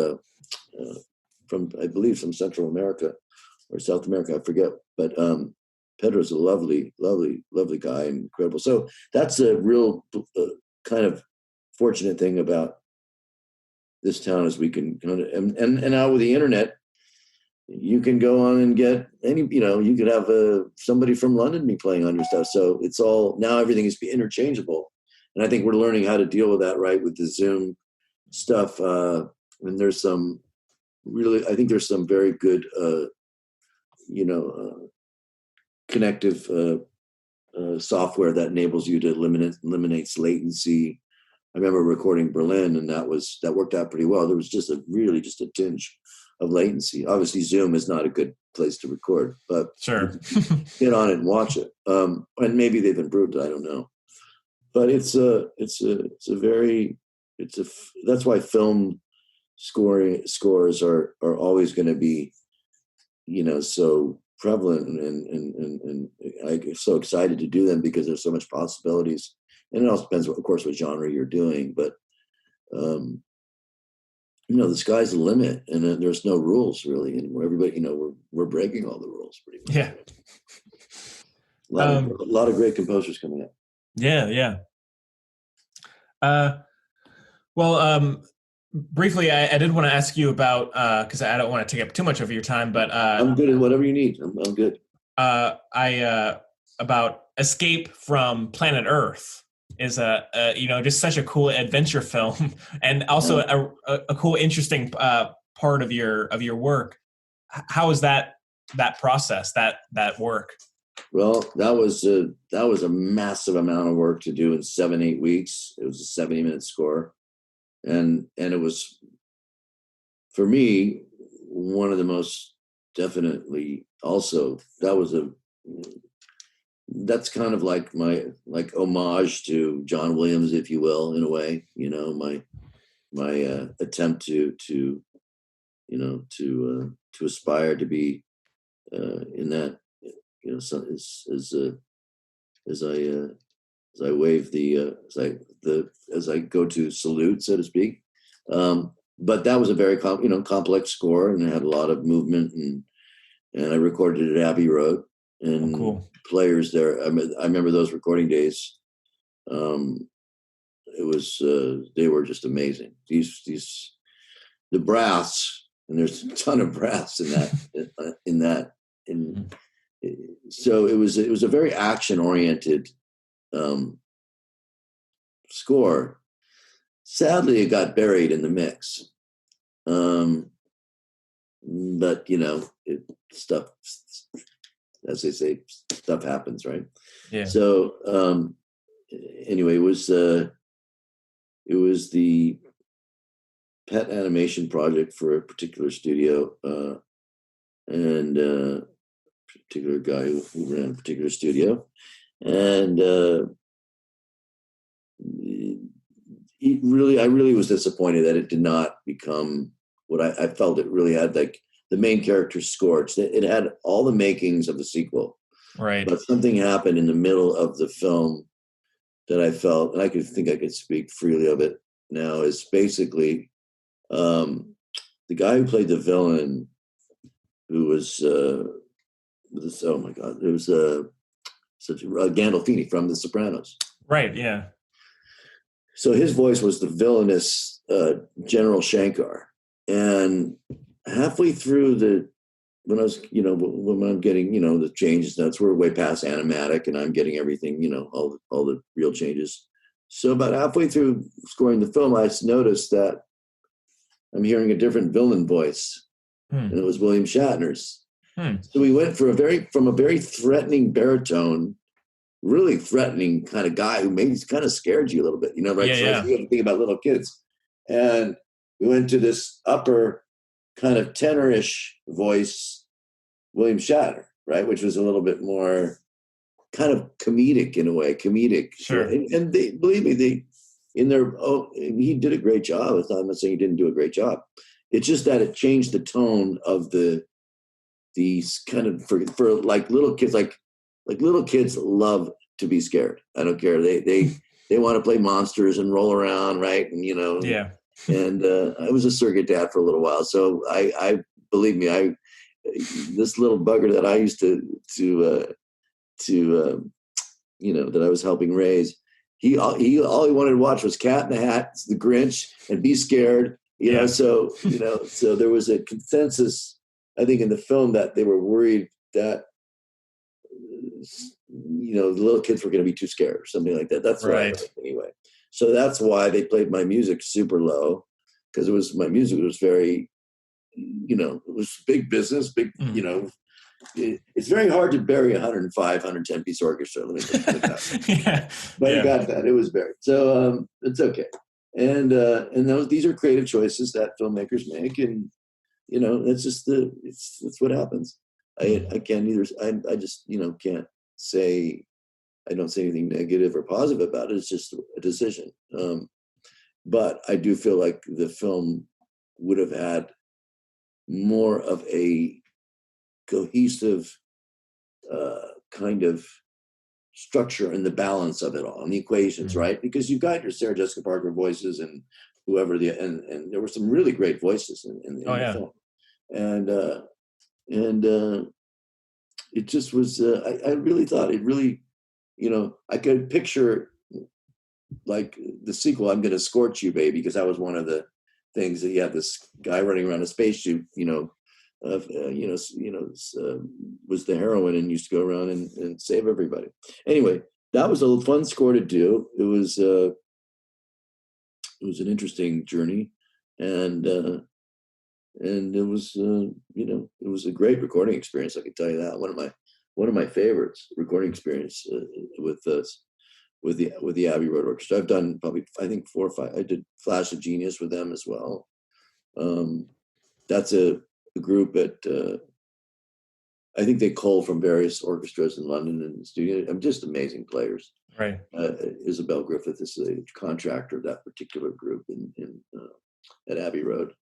from, I believe, from Central America or South America, I forget. But Pedro's a lovely, lovely, lovely guy, and incredible. So that's a real kind of fortunate thing about this town, is we can kind of, and now with the internet, you can go on and get any, you could have somebody from London be playing on your stuff. So it's all, now everything is interchangeable. And I think we're learning how to deal with that, right, with the Zoom stuff. And there's some very good, connective software that enables you to eliminates latency. I remember recording Berlin, and that worked out pretty well. There was just a tinge of latency. Obviously, Zoom is not a good place to record, but sure, get on it and watch it. And maybe they've improved it, I don't know. But that's why film scores are always going to be, so prevalent, and I get so excited to do them because there's so much possibilities. And it also depends, of course, what genre you're doing, but the sky's the limit, and there's no rules really anymore. Everybody, we're breaking all the rules pretty much. Yeah. A lot of great composers coming up. Yeah. Briefly, I did want to ask you about, because I don't want to take up too much of your time, but I'm good at whatever you need. I'm good. About Escape from Planet Earth is just such a cool adventure film, and also a cool, interesting part of your work. How was that process, that work? Well, that was a massive amount of work to do in 7-8 weeks. It was a 70-minute score, and it was, for me, one of the most definitely, also that's kind of like my homage to John Williams, if you will, in a way. My attempt to aspire to be in that, so as I wave as I go to salute, so to speak. But that was a very complex score, and it had a lot of movement, and I recorded it at Abbey Road, and cool. Players there. I remember those recording days. It was they were just amazing. The brass, and there's a ton of brass in that so it was a very action oriented score. Sadly, it got buried in the mix. But stuff, as they say, stuff happens, right? Yeah. So anyway, it was the pet animation project for a particular studio, and a particular guy who ran a particular studio, and I really was disappointed that it did not become what I felt it really had. Like, the main character's score, it had all the makings of the sequel, right? But something happened in the middle of the film that I felt, and I could speak freely of it now, is basically the guy who played the villain, who was oh my god, it was such Gandolfini from The Sopranos, right? Yeah. So his voice was the villainous General Shankar, and halfway through when I'm getting the changes, that's we're way past animatic, and I'm getting everything, all the real changes. So about halfway through scoring the film, I noticed that I'm hearing a different villain voice, and it was William Shatner's. So we went from a very threatening baritone, really threatening kind of guy who maybe kind of scared you a little bit, right? Yeah, so yeah. You have to think about little kids, and we went to this upper kind of tenorish voice, William Shatner, right, which was a little bit more kind of comedic in a way, Sure. And they, believe me, he did a great job. I'm not saying he didn't do a great job. It's just that it changed the tone of these kind of for like little kids, like little kids love to be scared. I don't care. They want to play monsters and roll around, right? And yeah. And I was a surrogate dad for a little while, so I believe me, this little bugger that I used to that I was helping raise, he all he wanted to watch was Cat in the Hat, The Grinch, and be scared. So so there was a consensus, I think, in the film that they were worried that the little kids were going to be too scared or something like that. That's right. Anyway, so that's why they played my music super low, because my music was very, it was big business, big, it's very hard to bury 105, 110 piece orchestra. Let me put that. Yeah. But you got that. It was buried. So it's okay. And these are creative choices that filmmakers make, and that's just that's what happens. I can't either. I just can't say, I don't say anything negative or positive about it. It's just a decision. But I do feel like the film would have had more of a cohesive kind of structure in the balance of it all, and the equations, right? Because you've got your Sarah Jessica Parker voices and whoever and there were some really great voices in the film, and it just was. I really thought it really, I could picture like the sequel, I'm Gonna Scorch You, Baby, because that was one of the things that you had this guy running around a spacesuit, was the heroine and used to go around and save everybody. Anyway, that was a fun score to do. It was an interesting journey, and it was it was a great recording experience. I can tell you that one of my favorites recording experience with the Abbey Road Orchestra. I've done probably, I think, 4 or 5. I did Flash of Genius with them as well. That's a group that I think they cull from various orchestras in London and studio. I'm just amazing players. Right. Isabel Griffith is the contractor of that particular group at Abbey Road.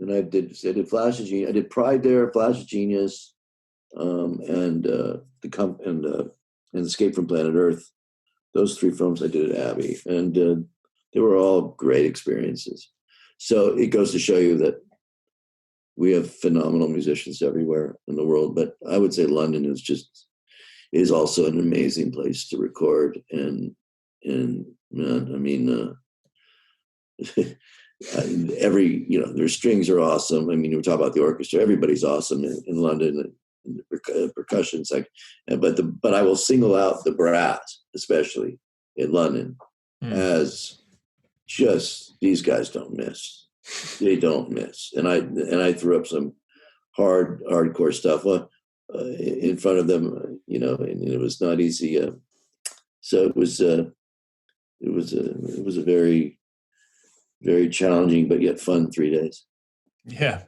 And I did Flash of Genius. I did Pride there, Flash of Genius, and Escape from Planet Earth. Those 3 films I did at Abbey, and they were all great experiences. So it goes to show you that we have phenomenal musicians everywhere in the world, but I would say London is also an amazing place to record. And man, I mean, their strings are awesome. I mean, we talk about the orchestra, everybody's awesome in London. And the percussion's like, but I will single out the brass, especially in London, as just, these guys don't miss. They don't miss. And I threw up some hardcore stuff in front of them, and it was not easy. So it was a very, very challenging but yet fun 3 days. Yeah.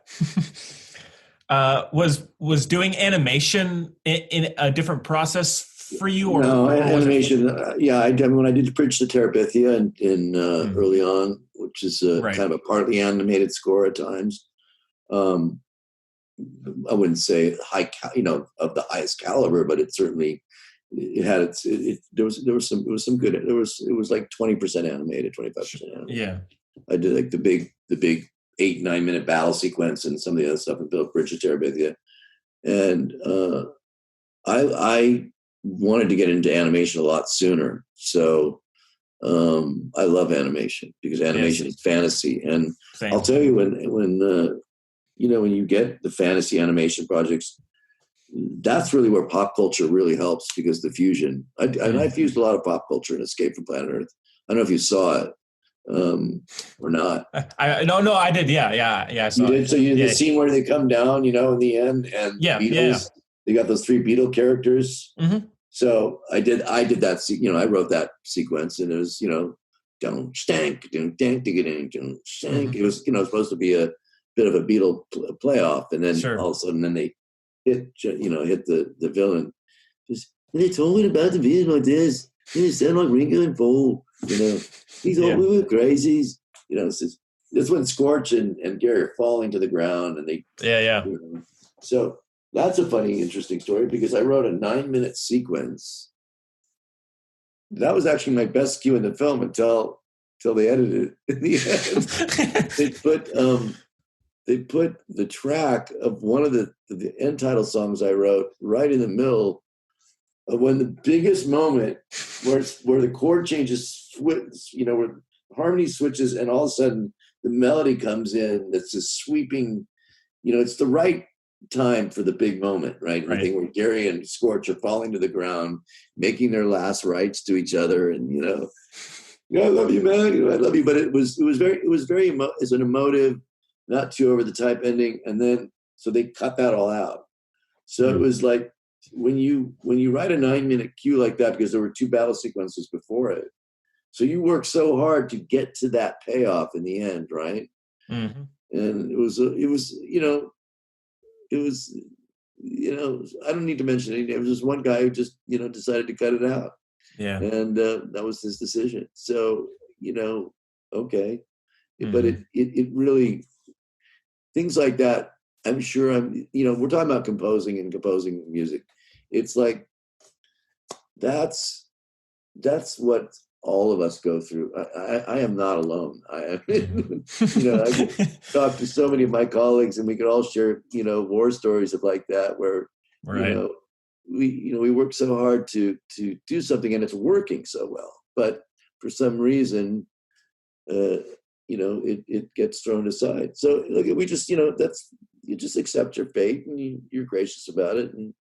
Was doing animation in a different process for you? Or, no, or animation. I mean, when I did Bridge to Terabithia in early on, which is right. kind of a partly animated score at times. I wouldn't say of the highest caliber, but it certainly had there was some good. It was like 20% animated, 25% animated. Yeah, I did like the big 8-9 minute battle sequence and some of the other stuff in Bridge to Terabithia, and I wanted to get into animation a lot sooner. So I love animation because animation is fantasy. And same. I'll tell you, when you get the fantasy animation projects, that's really where pop culture really helps, because the fusion. I fused a lot of pop culture in Escape from Planet Earth. I don't know if you saw it or not. No, I did. Yeah. I saw you did. It. So the scene where they come down, in the end, and Beatles, they got those 3 Beatle characters. Mm-hmm. So I did that. I wrote that sequence, and it was, don't stank, don't stank. It was, supposed to be a bit of a Beatle playoff, and then all of a sudden, then they hit the villain. They told me about the Beatles like this. They sound like Ringo and Paul. He thought we were crazies. That's when Scorch and Gary are falling to the ground, and they So that's a funny, interesting story, because I wrote a 9-minute sequence. That was actually my best cue in the film until they edited it. In the end, they put the track of one of the end title songs I wrote right in the middle of when the biggest moment where the chord changes, where harmony switches, and all of a sudden the melody comes in. That's a sweeping, it's the right time for the big moment, right? The thing where Gary and Scorch are falling to the ground, making their last rites to each other, and I love you, man. I love you. But it was very it's an emotive, not too over the top ending, and then so they cut that all out. So it was like when you write a 9-minute cue like that, because there were 2 battle sequences before it, so you work so hard to get to that payoff in the end, right? Mm-hmm. And it was I don't need to mention it. It was just one guy who just, decided to cut it out. Yeah. And that was his decision. So, okay. Mm-hmm. But it really, things like that, I'm sure we're talking about composing music. It's like, that's what all of us go through. I am not alone. I talk to so many of my colleagues, and we could all share, war stories of like that, where, we work so hard to do something, and it's working so well, but for some reason, it gets thrown aside. So look, we just, you just accept your fate, and you're gracious about it and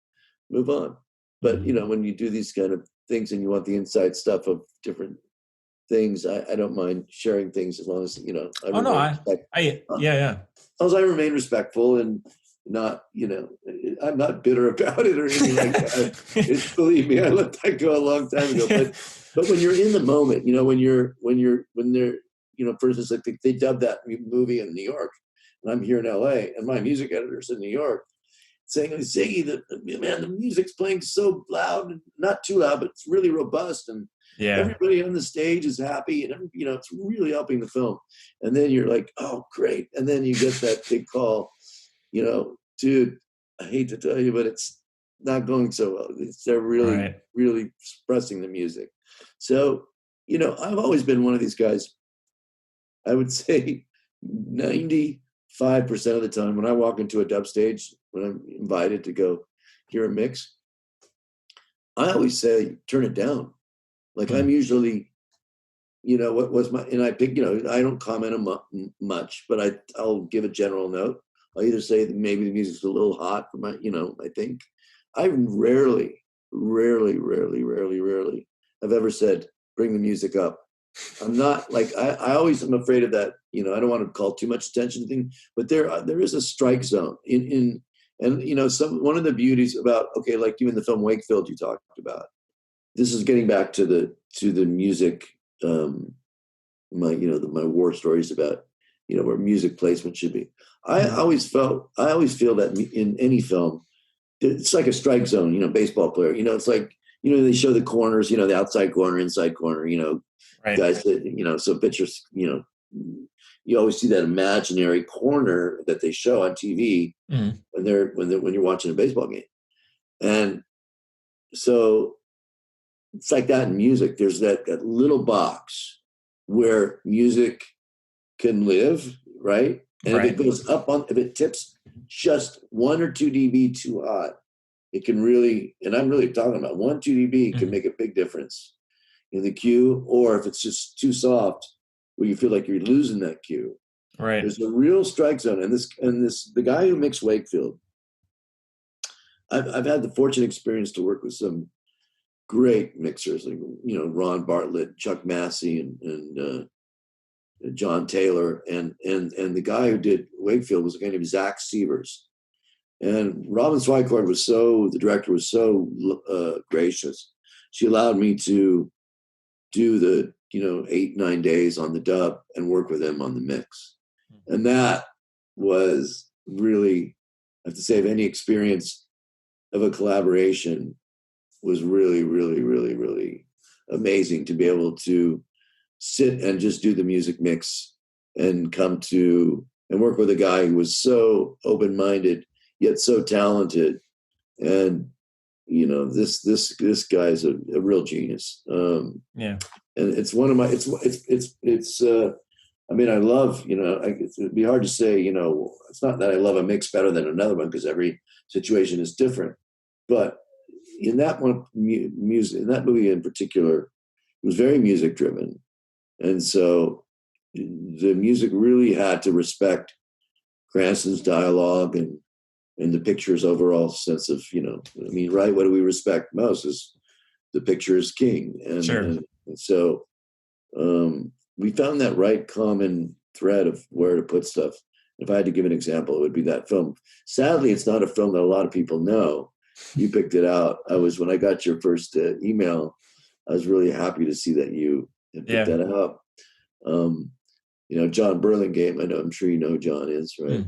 move on. But, when you do these kind of things and you want the inside stuff of different things, I don't mind sharing things as long as, you know, yeah. As long as I remain respectful and not, you know, I'm not bitter about it or anything like that. Believe me, I let that go a long time ago. But when you're in the moment, you know, when they're, you know, for instance, like they dubbed that movie in New York, and I'm here in LA, and my music editor's in New York, saying, Ziggy, man, the music's playing so loud, not too loud, but it's really robust, and everybody on the stage is happy, and you know, it's really helping the film. And then you're like, oh, great. And then you get that big call, you know, dude, I hate to tell you, but it's not going so well. They're really, really suppressing the music. So, you know, I've always been one of these guys. I would say 95% of the time when I walk into a dub stage, when I'm invited to go hear a mix, I always say, turn it down. Like I'm usually, you know, what was my, and I pick, you know, I don't comment much, but I'll give a general note. I'll either say that maybe the music's a little hot for my, you know, I think. I rarely have ever said, bring the music up. I'm not like, I always am afraid of that. You know, I don't want to call too much attention to things, but there is a strike zone and, you know, one of the beauties about, okay, like even the film Wakefield you talked about, this is getting back to the music, my war stories about, you know, where music placement should be. I always feel that in any film, it's like a strike zone, you know, baseball player, you know, it's like, you know, they show the corners, you know, the outside corner, inside corner, you know, guys that, you know, so pitchers, you know, you always see that imaginary corner that they show on TV when you're watching a baseball game. And so it's like that in music. There's that little box where music can live, right? And if it goes if it tips just 1 or 2 dB too hot, it can really, and I'm really talking about 1, 2 dB can make a big difference in the cue, or if it's just too soft, where you feel like you're losing that cue. Right. There's a real strike zone, and the guy who mixed Wakefield, I've had the fortunate experience to work with some great mixers, like, you know, Ron Bartlett, Chuck Massey, and John Taylor, and the guy who did Wakefield was a guy named Zach Sievers. And Robin Swicord the director was so gracious. She allowed me to do the, you know, 8-9 days on the dub and work with him on the mix. And that was really, I have to say, of any experience of a collaboration, was really, really, really, really amazing to be able to sit and just do the music mix and work with a guy who was so open-minded, yet so talented. And, you know, this guy's a real genius. And it's one of my, I mean, I love, you know, it'd be hard to say, you know, it's not that I love a mix better than another one, because every situation is different. But in that one in that movie in particular, it was very music driven. And so the music really had to respect Cranston's dialogue and the picture's overall sense of, you know, I mean, right, what do we respect most is the picture is king. And so we found that right common thread of where to put stuff. If I had to give an example, it would be that film. Sadly, it's not a film that a lot of people know. You picked it out. When I got your first email, I was really happy to see that you had picked that up. You know, John Burlingame, I'm sure you know who John is, right?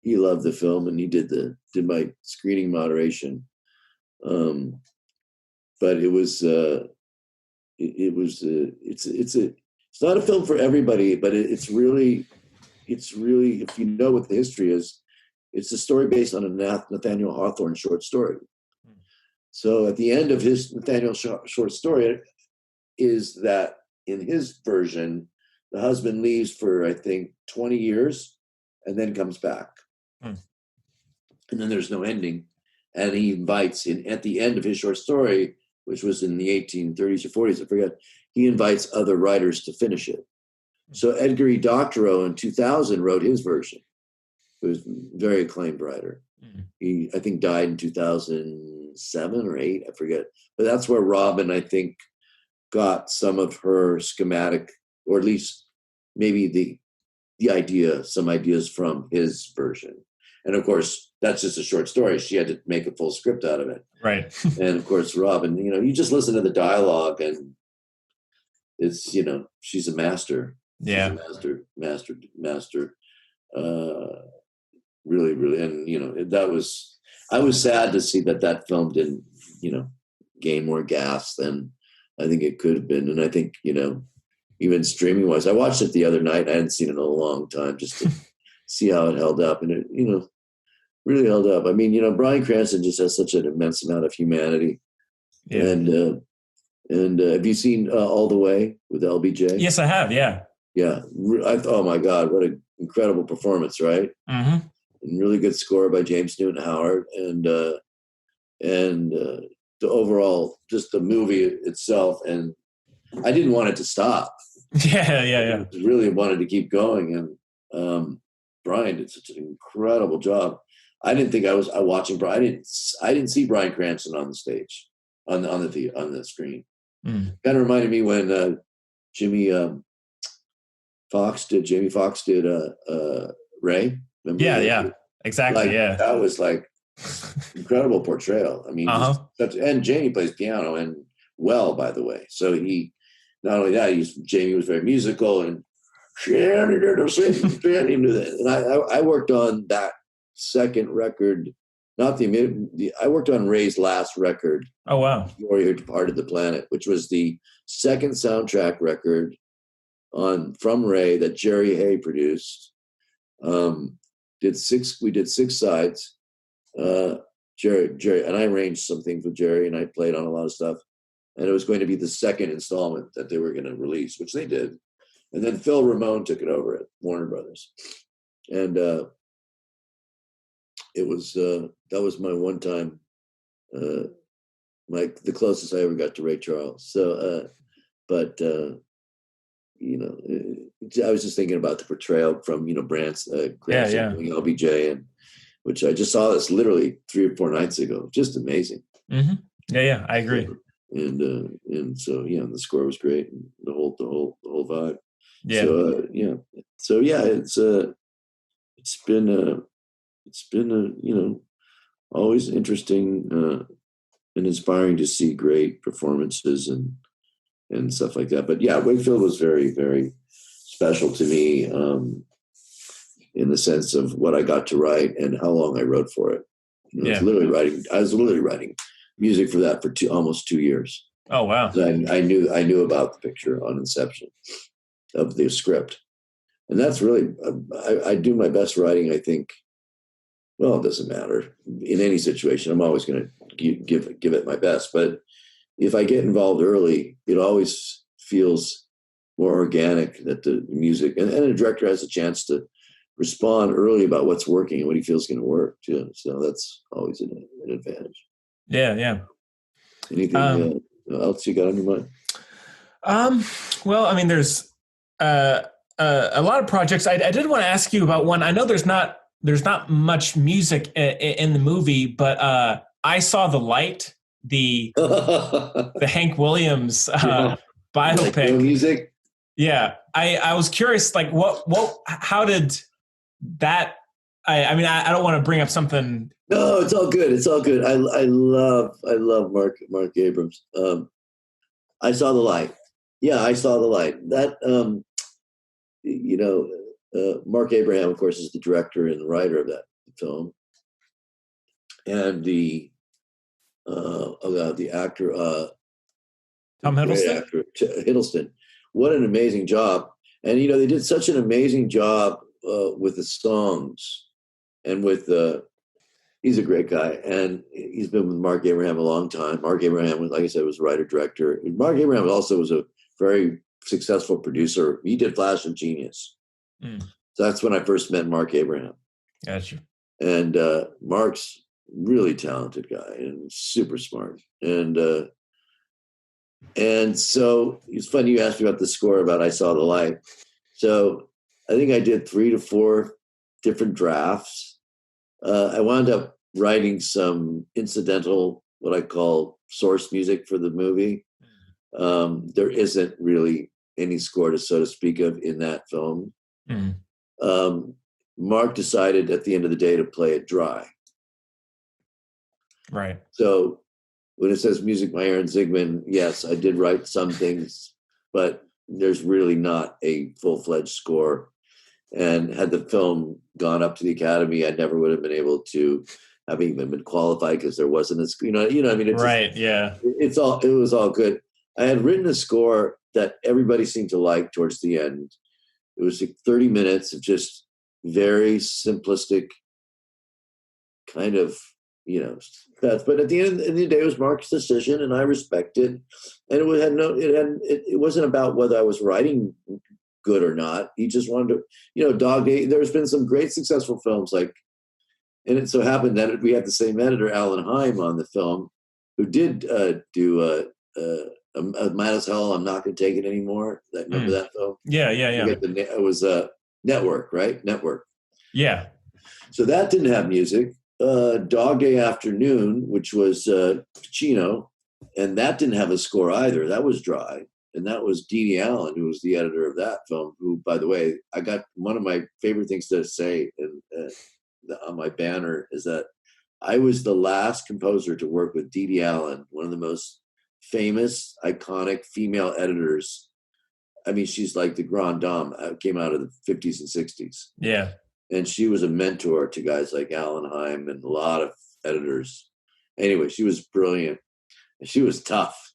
He loved the film, and he did my screening moderation. But it's not a film for everybody, but it's really, if you know what the history is, it's a story based on a Nathaniel Hawthorne short story. So at the end of his Nathaniel short story is that in his version, the husband leaves for, I think, 20 years and then comes back. And then there's no ending. And he invites at the end of his short story, which was in the 1830s or 40s, I forget, he invites other writers to finish it. So Edgar E. Doctorow in 2000 wrote his version. He was a very acclaimed writer. He, I think, died in 2006 7 or 8, I forget. But that's where Robin, I think, got some of her schematic, or at least maybe some ideas from his version. And of course, that's just a short story. She had to make a full script out of it. Right. And of course, Robin, you just listen to the dialogue, and it's, she's a master. Yeah. She's a master. Really, really. And I was sad to see that film didn't, gain more gas than I think it could have been. And I think, even streaming wise, I watched it the other night. I hadn't seen it in a long time just to see how it held up. And it, really held up. I mean, Bryan Cranston just has such an immense amount of humanity. Yeah. And have you seen All the Way with LBJ? Yes, I have. Yeah. Yeah. Oh my God, what an incredible performance, right? Mm-hmm. And really good score by James Newton Howard. And the overall, just the movie itself. And I didn't want it to stop. Yeah. I really wanted to keep going. And Bryan did such an incredible job. I didn't think I was watching Bryan. I didn't see Bryan Cranston on the stage, on the screen. Kind of reminded me when Jamie Foxx did Ray. Remember yeah, exactly. That was like incredible portrayal. I mean, and Jamie plays piano, and well, by the way. So he, not only that, Jamie was very musical, and Shannon did the same thing. And I worked on that second record, I worked on Ray's last record. Oh wow! Warrior Departed the Planet, which was the second soundtrack record from Ray that Jerry Hay produced. We did 6 sides. Jerry and I arranged some things with Jerry, and I played on a lot of stuff. And it was going to be the second installment that they were going to release, which they did. And then Phil Ramone took it over at Warner Brothers, and it was that was my one time, the closest I ever got to Ray Charles. So, I was just thinking about the portrayal from Cranston doing LBJ, and which I just saw this literally 3 or 4 nights ago. Just amazing. Mm-hmm. Yeah, I agree. And so and the score was great, and the whole vibe. Yeah. So it's been always interesting and inspiring to see great performances and stuff like that. But yeah, Wakefield was very, very special to me in the sense of what I got to write and how long I wrote for it. I was literally writing music for that for almost 2 years. Oh wow! I knew about the picture on inception of the script, and that's really I do my best writing, I think. Well, it doesn't matter in any situation. I'm always going to give it my best, but if I get involved early, it always feels more organic that the music and a director has a chance to respond early about what's working and what he feels going to work too. So that's always an advantage. Yeah. Anything else you got on your mind? Well, I mean, there's a lot of projects. I did want to ask you about one. I know there's not much music in the movie, but I Saw the Light, the Hank Williams biopic. Like music. Yeah, I was curious, like how did that? I mean, I don't want to bring up something. No, it's all good. It's all good. I love Mark Abrams. I Saw the Light. Yeah, I Saw the Light. That Mark Abraham, of course, is the director and writer of that film, and the actor Tom Hiddleston. Hiddleston. What an amazing job! And they did such an amazing job with the songs, and with he's a great guy, and he's been with Mark Abraham a long time. Mark Abraham, like I said, was writer director. Mark Abraham also was a very successful producer. He did Flash of Genius. So that's when I first met Mark Abraham. Gotcha. And Mark's really talented guy and super smart. And so it's funny you asked me about the score about I Saw the Light. So I think I did 3 to 4 different drafts. I wound up writing some incidental what I call source music for the movie. There isn't really any score to, so to speak of, in that film. Mark decided at the end of the day to play it dry. Right. So when it says music by Aaron Zigman, yes, I did write some things, but there's really not a full-fledged score. And had the film gone up to the Academy, I never would have been able to have even been qualified because there wasn't a, I mean, it's right. Just, yeah. It was all good. I had written a score that everybody seemed to like towards the end. It was like 30 minutes of just very simplistic kind of, stuff. But at the end of the day, it was Mark's decision, and I respect it. And it wasn't about whether I was writing good or not. He just wanted to, Dog Day. There's been some great successful films and it so happened that we had the same editor, Alan Heim, on the film, who did do Mad as Hell, I'm Not Gonna Take It Anymore. Remember that film? Yeah. It was Network, right? Network. Yeah. So that didn't have music. Dog Day Afternoon, which was Pacino, and that didn't have a score either. That was dry. And that was Deanie Allen, who was the editor of that film, who, by the way, I got one of my favorite things to say on my banner is that I was the last composer to work with Deanie Allen, one of the most famous, iconic female editors. I mean, she's like the grande dame, came out of the 50s and 60s. Yeah. And she was a mentor to guys like Alan Heim and a lot of editors. Anyway, she was brilliant. And she was tough.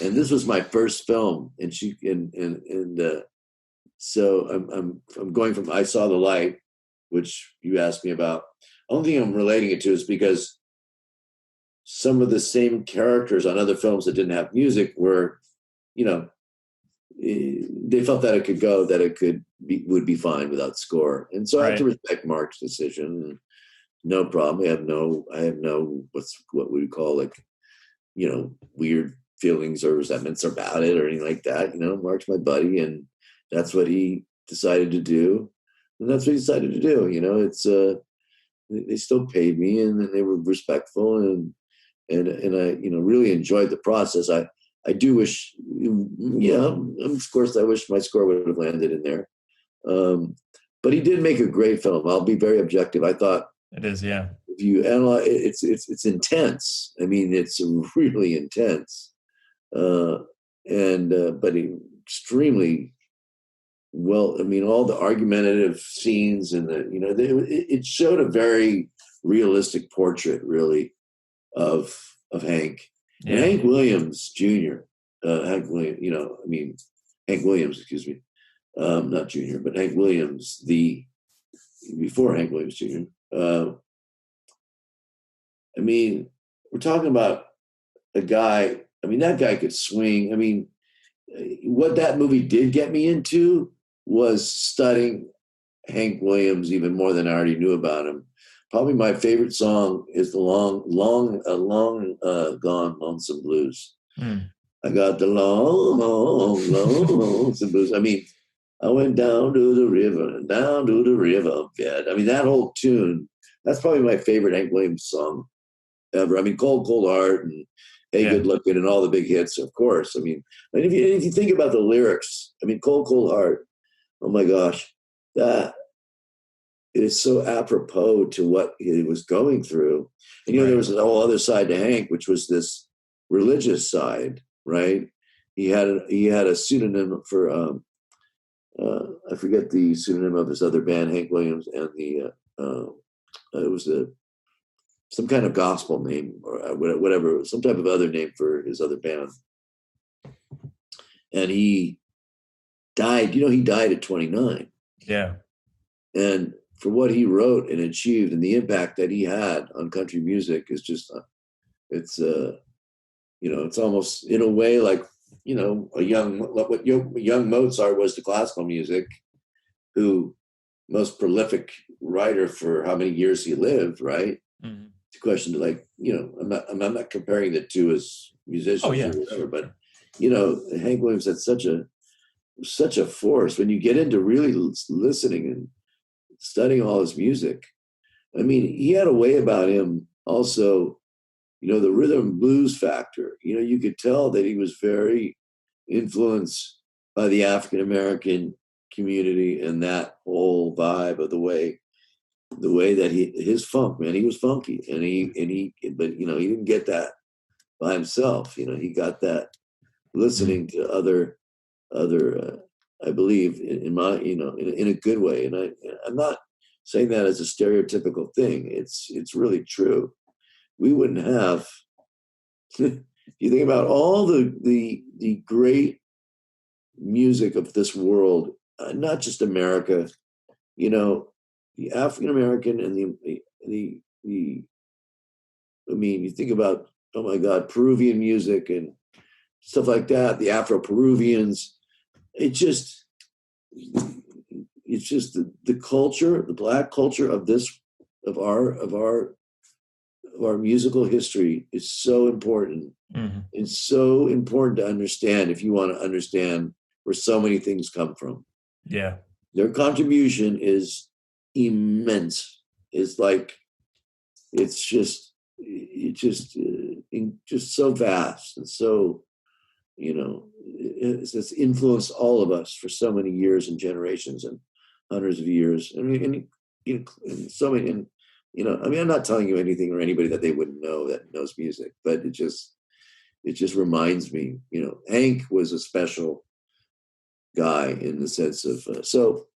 And this was my first film. And so I'm going from I Saw the Light, which you asked me about. Only thing I'm relating it to is because some of the same characters on other films that didn't have music were, they felt that it would be fine without score. And so I had to respect Mark's decision. No problem. I have no what we would call weird feelings or resentments about it or anything like that. Mark's my buddy, and that's what he decided to do. And that's what he decided to do. It's they still paid me, and they were respectful, and I really enjoyed the process. I do wish, of course, I wish my score would have landed in there. But he did make a great film. I'll be very objective. I thought it is, yeah. If you analyze, it's intense. I mean, it's really intense, but extremely well. I mean, all the argumentative scenes and it showed a very realistic portrait, really, of Hank. Yeah. And Hank Williams Jr. Hank Williams, excuse me, not Jr., but Hank Williams, before Hank Williams Jr. I mean, we're talking about a guy. I mean, that guy could swing. I mean, what that movie did get me into was studying Hank Williams even more than I already knew about him. Probably my favorite song is the long gone lonesome blues. I got the long lonesome blues. I mean, I went down to the river bed. I mean, that whole tune, that's probably my favorite Hank Williams song ever. I mean, Cold, Cold Heart and Hey, Good Looking and all the big hits, of course. I mean, and if you think about the lyrics, I mean, Cold, Cold Heart, oh my gosh, that is so apropos to what he was going through. And, there was a whole other side to Hank, which was this religious side, right? He had a pseudonym for, I forget the pseudonym of his other band, Hank Williams, and it was some kind of gospel name or whatever, some type of other name for his other band. And he died, he died at 29. Yeah. And for what he wrote and achieved and the impact that he had on country music is just, it's almost in a way like, what young Mozart was to classical music, who most prolific writer for how many years he lived, right? Mm-hmm. It's a question to I'm not comparing the two as musicians or whatever, but Hank Williams had such a force when you get into really listening and studying all his music. I mean, he had a way about him also, the rhythm and blues factor. You could tell that he was very influenced by the African American community and that whole vibe of the way that his funk, man, he was funky, but he didn't get that by himself. He got that listening to other I believe in my in a good way. And I'm not saying that as a stereotypical thing. It's really true. We wouldn't have you think about all the great music of this world, not just America, the African American and the I mean, you think about, oh my God, Peruvian music and stuff like that, the Afro-Peruvians. It's just the culture, the Black culture of our musical history is so important. Mm-hmm. It's so important to understand if you want to understand where so many things come from. Yeah. Their contribution is immense. It's just so vast and so, it's influenced all of us for so many years and generations and hundreds of years. I mean, and so many, and I'm not telling you anything or anybody that they wouldn't know that knows music, but it just reminds me, Hank was a special guy in the sense of, so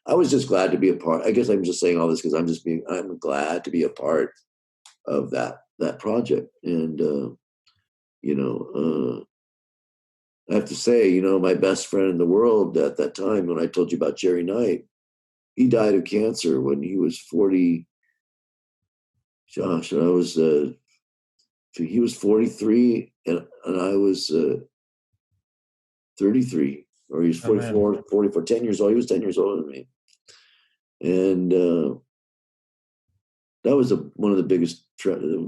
I was just glad to be a part. I guess I'm just saying all this because I'm glad to be a part of that project. And, I have to say, my best friend in the world at that time, when I told you about Jerry Knight, he died of cancer when he was 40. Josh, he was 43 and I was 33, or he was 44, 10 years old. He was 10 years older than me. And that was one of the biggest, certainly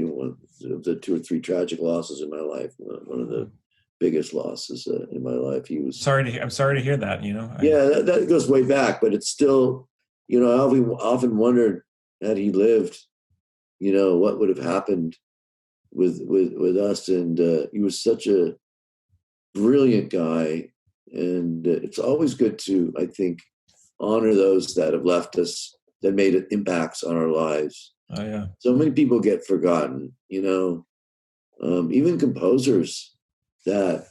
one of the 2 or 3 tragic losses in my life. One of the biggest losses in my life. He was I'm sorry to hear that. Yeah, that goes way back, but it's still, I often wondered, had he lived, what would have happened with us. And he was such a brilliant guy, and it's always good to, I think, honor those that have left us, that made impacts on our lives. Oh yeah. So many people get forgotten, even composers that,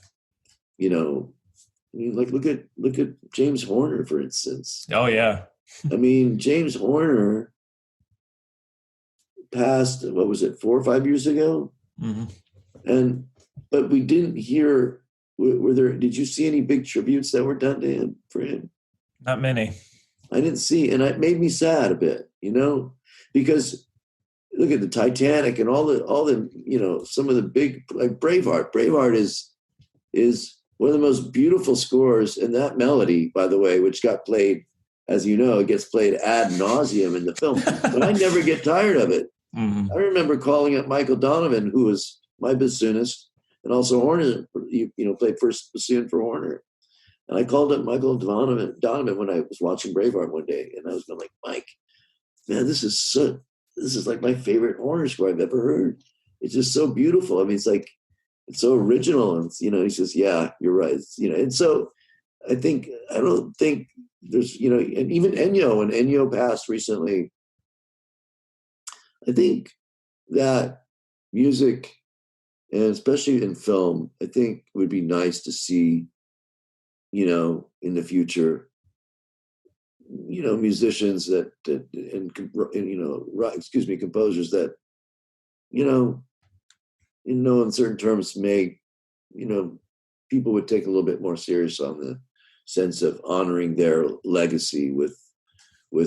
look at James Horner, for instance. Oh yeah. I mean, James Horner passed, what was it, 4 or 5 years ago? Mm-hmm. But we didn't hear, did you see any big tributes that were done to him, for him? Not many. I didn't see, and it made me sad a bit, because look at the Titanic and all the, some of the big, like Braveheart. Braveheart is one of the most beautiful scores, and that melody, by the way, which got played, as you know, it gets played ad nauseum in the film, but I never get tired of it. Mm-hmm. I remember calling up Michael Donovan, who was my bassoonist, and also Horner, played first bassoon for Horner. And I called up Michael Donovan when I was watching Braveheart one day, and I was going like, Mike, man, this is like my favorite Horner score I've ever heard. It's just so beautiful. I mean, it's so original. And, he says, yeah, you're right. And so I don't think there's, and even Ennio, when Ennio passed recently, I think that music, and especially in film, I think it would be nice to see, in the future, musicians composers that, in no uncertain terms, people would take a little bit more serious on the sense of honoring their legacy with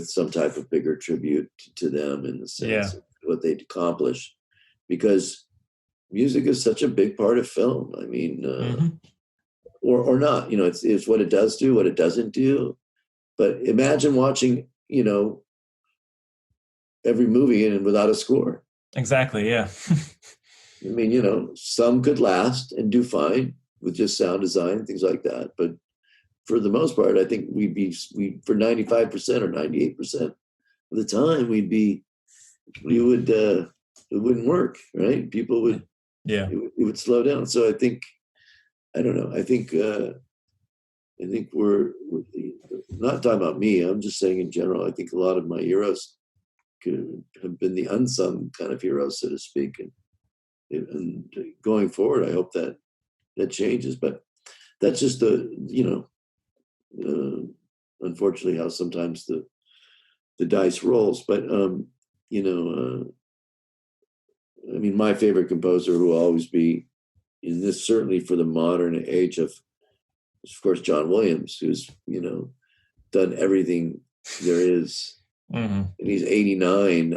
some type of bigger tribute to them in the sense of what they'd accomplished, because music is such a big part of film. I mean, mm-hmm. or not, it's what it does do, what it doesn't do. But imagine watching, every movie and without a score. Exactly. Yeah. I mean, some could last and do fine with just sound design and things like that. But for the most part, I think we for 95% or 98% of the time, we would it wouldn't work, right? People would, yeah, it would slow down. So I think, I don't know. I think we're not talking about me. I'm just saying in general. I think a lot of my heroes have been the unsung kind of heroes, so to speak. And going forward, I hope that changes. But that's just unfortunately how sometimes the dice rolls. But I mean, my favorite composer will always be in this, certainly for the modern age of course, John Williams, who's, done everything there is. mm-hmm. And he's 89,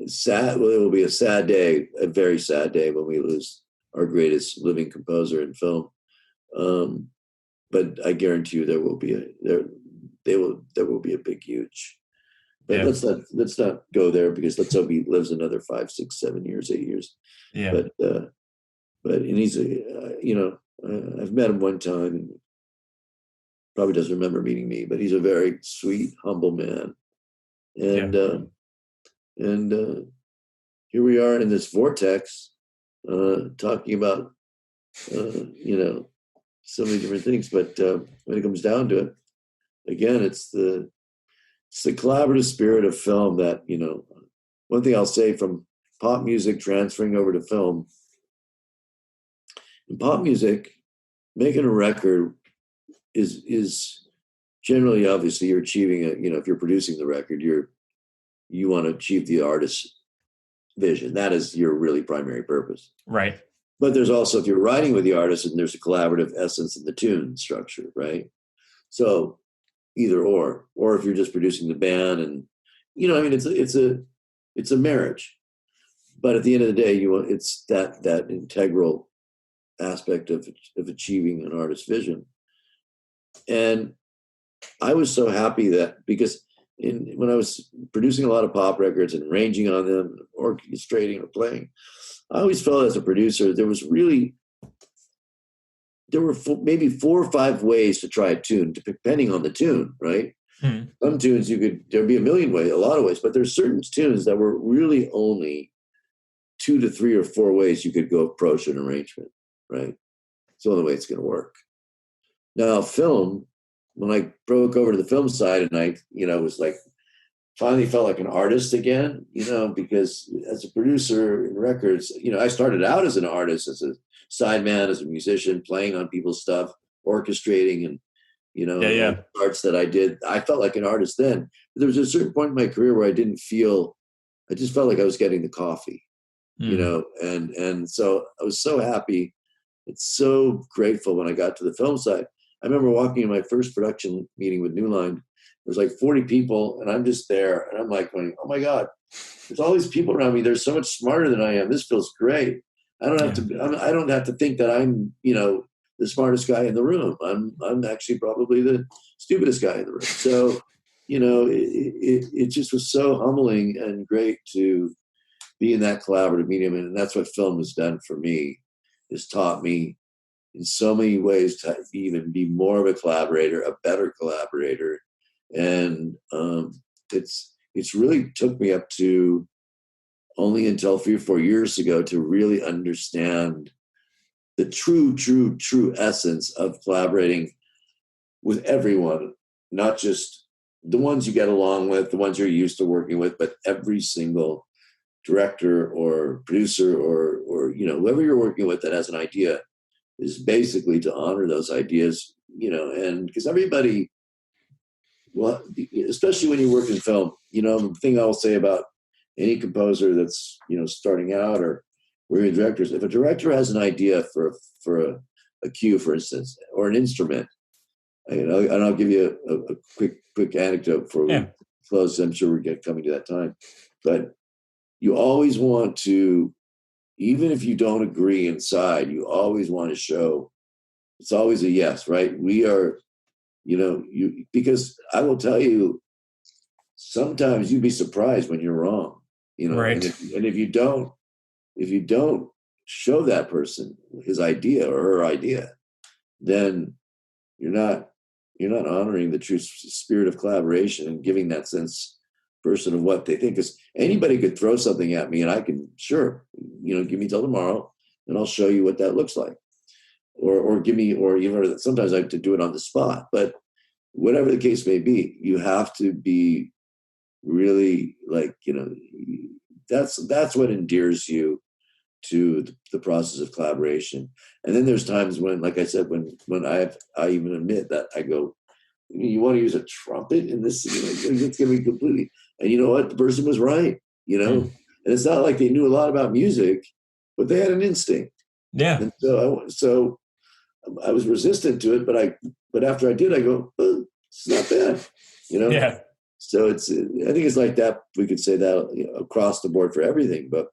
sad. Well, it will be a sad day, a very sad day when we lose our greatest living composer in film. But I guarantee you there will be a big, huge. But let's not go there, because let's hope he lives another 5, 6, 7 years, 8 years. Yeah. But and he's I've met him one time, and probably doesn't remember meeting me, but he's a very sweet, humble man. And here we are in this vortex, talking about so many different things. But when it comes down to it, again, it's the collaborative spirit of film that, one thing I'll say from pop music transferring over to film. In pop music, making a record is generally, obviously, you're achieving if you're producing the record, you want to achieve the artist's vision. That is your really primary purpose. Right. But there's also, if you're writing with the artist, and there's a collaborative essence in the tune structure, right? So either or if you're just producing the band, and it's a marriage. But at the end of the day, it's that integral aspect of achieving an artist's vision. And I was so happy that, because when I was producing a lot of pop records and arranging on them, orchestrating or playing, I always felt as a producer there were maybe 4 or 5 ways to try a tune, depending on the tune, right? Mm-hmm. Some tunes there'd be a lot of ways, but there's certain tunes that were really only 2 to 3 or 4 ways you could go approach an arrangement, right? It's the only way it's going to work. Now, film, when I broke over to the film side, and I, was like, finally felt like an artist again, because as a producer in records, I started out as an artist, as a sideman, as a musician, playing on people's stuff, orchestrating, and, parts that I did. I felt like an artist then. But there was a certain point in my career where I just felt like I was getting the coffee, and so I was so happy. It's so grateful when I got to the film side. I remember walking in my first production meeting with New Line. There's like 40 people, and I'm just there, and I'm like going, oh my God, there's all these people around me. They're so much smarter than I am. This feels great. I don't have to think that I'm, the smartest guy in the room. I'm actually probably the stupidest guy in the room. So, it just was so humbling and great to be in that collaborative medium. And that's what film has done for me, has taught me in so many ways to even be more of a collaborator, a better collaborator. And it's really took me up to only until 3 or 4 years ago to really understand the true essence of collaborating with everyone, not just the ones you get along with, the ones you're used to working with, but every single director or producer or whoever you're working with that has an idea, is basically to honor those ideas, and because everybody, well, especially when you work in film, the thing I will say about any composer that's, starting out or working with directors, if a director has an idea for a cue, for instance, or an instrument, and I'll give you a quick anecdote before we close. I'm sure we're coming to that time, but you always want to, even if you don't agree inside, you always want to show it's always a yes, right? We are, because I will tell you, sometimes you'd be surprised when you're wrong, right. And if you don't show that person his idea or her idea, then you're not honoring the true spirit of collaboration and giving that sense person of what they think. Because anybody could throw something at me and I can, sure, give me till tomorrow and I'll show you what that looks like. Or give me, or even sometimes I have to do it on the spot. But whatever the case may be, you have to be really that's what endears you to the process of collaboration. And then there's times when, like I said, when I even admit that I go, you want to use a trumpet in this? It's going to be completely. And you know what? The person was right. And it's not like they knew a lot about music, but they had an instinct. Yeah. And so I was resistant to it, but after I did, I go, oh, it's not bad. Yeah. So I think it's like that. We could say that across the board for everything, but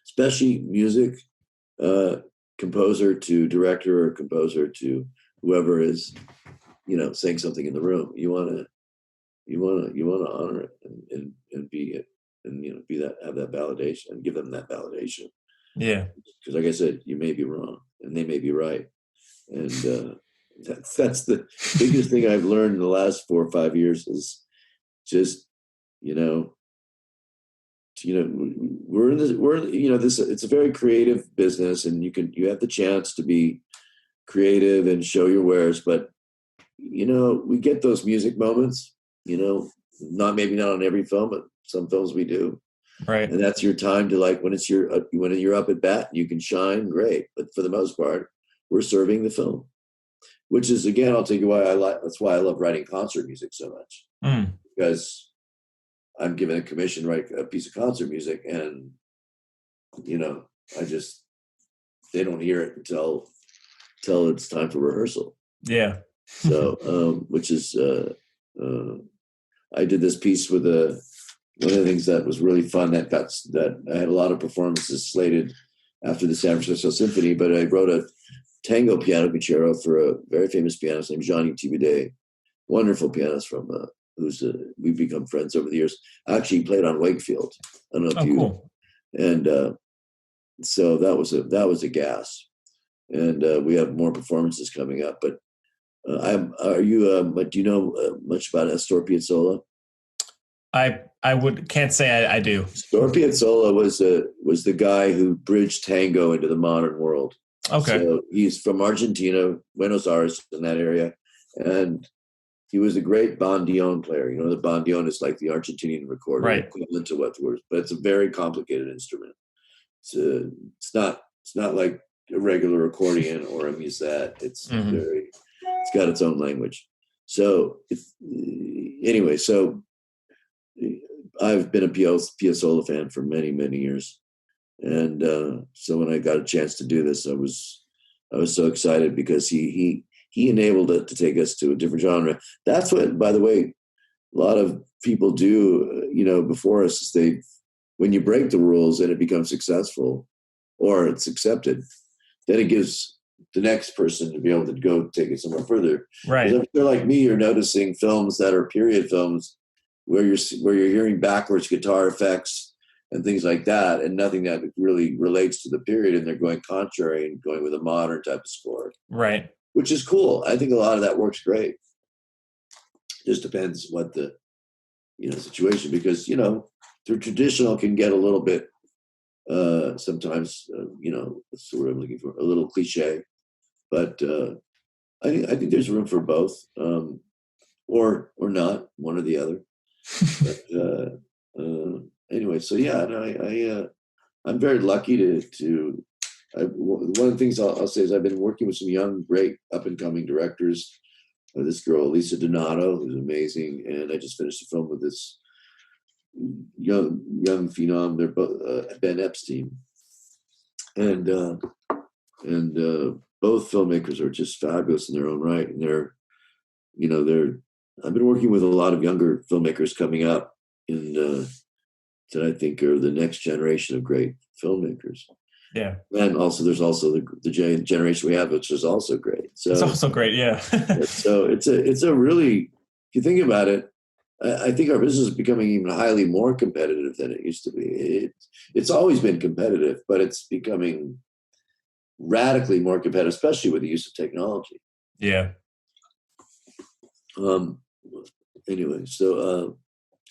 especially music, composer to director or composer to whoever is, saying something in the room. You want to honor it and be it, and be that, have that validation and give them that validation. Yeah. Because like I said, you may be wrong and they may be right, and that's the biggest thing I've learned in the last 4 or 5 years is just we're in this it's a very creative business, and you have the chance to be creative and show your wares, but we get those music moments, not on every film, but some films we do. Right. And that's your time to, like, when you're up at bat, you can shine, great. But for the most part, we're serving the film, which is, again, I'll tell you why that's why I love writing concert music so much, because I'm given a commission to write a piece of concert music, and they don't hear it until it's time for rehearsal. Yeah. So, which is, I did this piece with one of the things that was really fun that I had a lot of performances slated after the San Francisco Symphony, but I wrote a tango piano concerto for a very famous pianist named Johnny Thibaudet, wonderful pianist from we've become friends over the years. Actually, he played on Wakefield. I don't know if cool. And so that was a gas, and we have more performances coming up. But do you know much about Astor Piazzolla? Can't say I do. Astor Piazzolla was the guy who bridged tango into the modern world. Okay. So he's from Argentina, Buenos Aires, in that area, and he was a great bandoneon player. The bandoneon is like the Argentinian recorder, right, equivalent to what the word, but it's a very complicated instrument. It's not like a regular accordion or a musette. It's it's got its own language. So anyway, so I've been a Piazzolla fan for many, many years. And so when I got a chance to do this, I was so excited because he enabled it to take us to a different genre. That's what, by the way, a lot of people do, before us, is when you break the rules and it becomes successful or it's accepted, then it gives the next person to be able to go take it somewhere further. Right. If you're like me, you're noticing films that are period films where you're hearing backwards guitar effects and things like that, and nothing that really relates to the period, and they're going contrary and going with a modern type of score. Right. Which is cool. I think a lot of that works great. Just depends what the situation, because the traditional can get a little bit sometimes that's the word I'm looking for, a little cliche. But I think there's room for both, or not, one or the other. But anyway, so yeah, I'm very lucky to one of the things I'll say is I've been working with some young, great, up-and-coming directors. This girl, Lisa Donato, who's amazing, and I just finished a film with this young phenom. They're both Ben Epstein, and both filmmakers are just fabulous in their own right. And I've been working with a lot of younger filmmakers coming up that I think are the next generation of great filmmakers. Yeah. And also there's also the generation we have, which is also great. So it's also great. Yeah. So it's a really, if you think about it, I think our business is becoming even highly more competitive than it used to be. It's always been competitive, but it's becoming radically more competitive, especially with the use of technology. Yeah. Anyway, so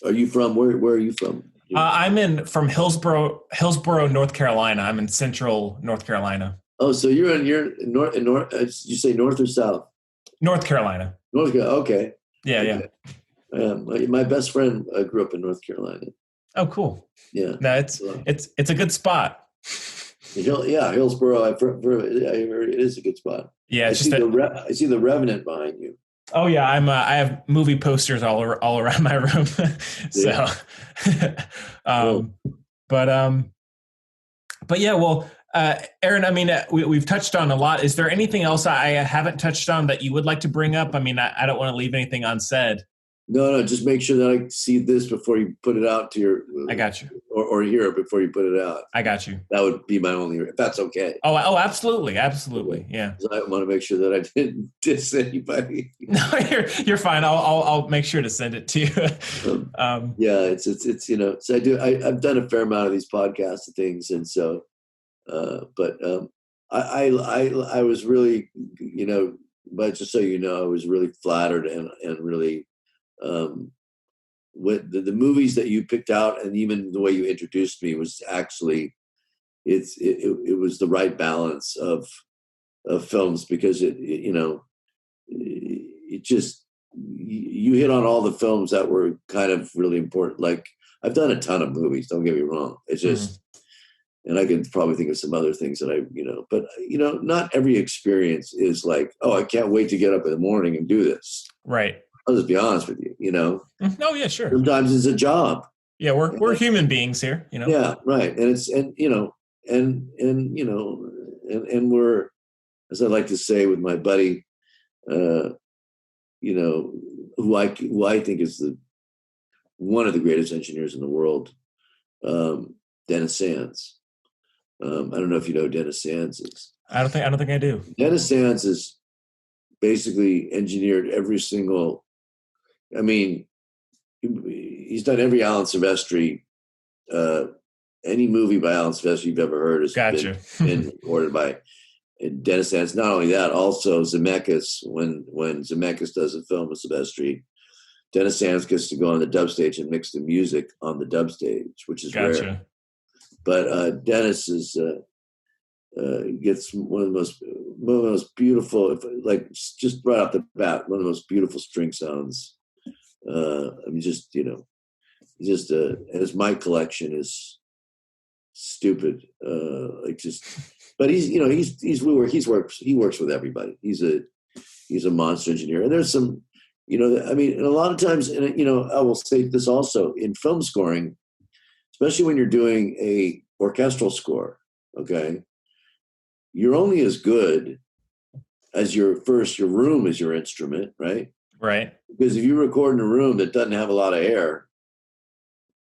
Are you from where are you from? I'm from Hillsboro, North Carolina. I'm in central North Carolina. Oh, so you're in north. You say north or south? North Carolina. North Carolina. Okay. Yeah, okay. yeah. My best friend grew up in North Carolina. Oh, cool. Yeah. No, it's a good spot. Hillsboro. I heard it is a good spot. Yeah, I see the Revenant behind you. Oh yeah, I have movie posters all around my room. So, Cool. but yeah, well, Aaron, I mean, we've touched on a lot. Is there anything else I haven't touched on that you would like to bring up? I mean, I don't want to leave anything unsaid. No, just make sure that I see this before you put it out to your. I got you. Or hear it before you put it out. I got you. That would be my only. If that's okay. Oh, absolutely, yeah. I want to make sure that I didn't diss anybody. No, you're fine. I'll make sure to send it to you. Yeah, it's So I've done a fair amount of these podcasts and things, and so, I was really, but just so you know, I was really flattered and really. With the movies that you picked out and even the way you introduced me was actually it was the right balance of films, because it just you hit on all the films that were kind of really important. Like, I've done a ton of movies, don't get me wrong, it's just and I can probably think of some other things that but not every experience is like, oh, I can't wait to get up in the morning and do this. Right. I'll just be honest with you, Oh yeah, sure. Sometimes it's a job. Yeah, we're human beings here, Yeah, right. And it's and we're, as I like to say with my buddy, who I think is one of the greatest engineers in the world, Dennis Sands. I don't know if you know who Dennis Sands is. I don't think I do. Dennis Sands is basically engineered every single. I mean, he's done every Alan Silvestri, any movie by Alan Silvestri you've ever heard has been recorded by Dennis Sands. Not only that, also Zemeckis. When Zemeckis does a film with Silvestri, Dennis Sands gets to go on the dub stage and mix the music on the dub stage, which is rare. But Dennis gets one of the most beautiful, just right off the bat, one of the most beautiful string sounds. I mean, and his mic collection is stupid. But he works with everybody. He's a monster engineer. And there's some, I mean, and a lot of times, and I will say this also in film scoring, especially when you're doing a orchestral score. Okay, you're only as good as your room is your instrument, right? Right. Because if you record in a room that doesn't have a lot of air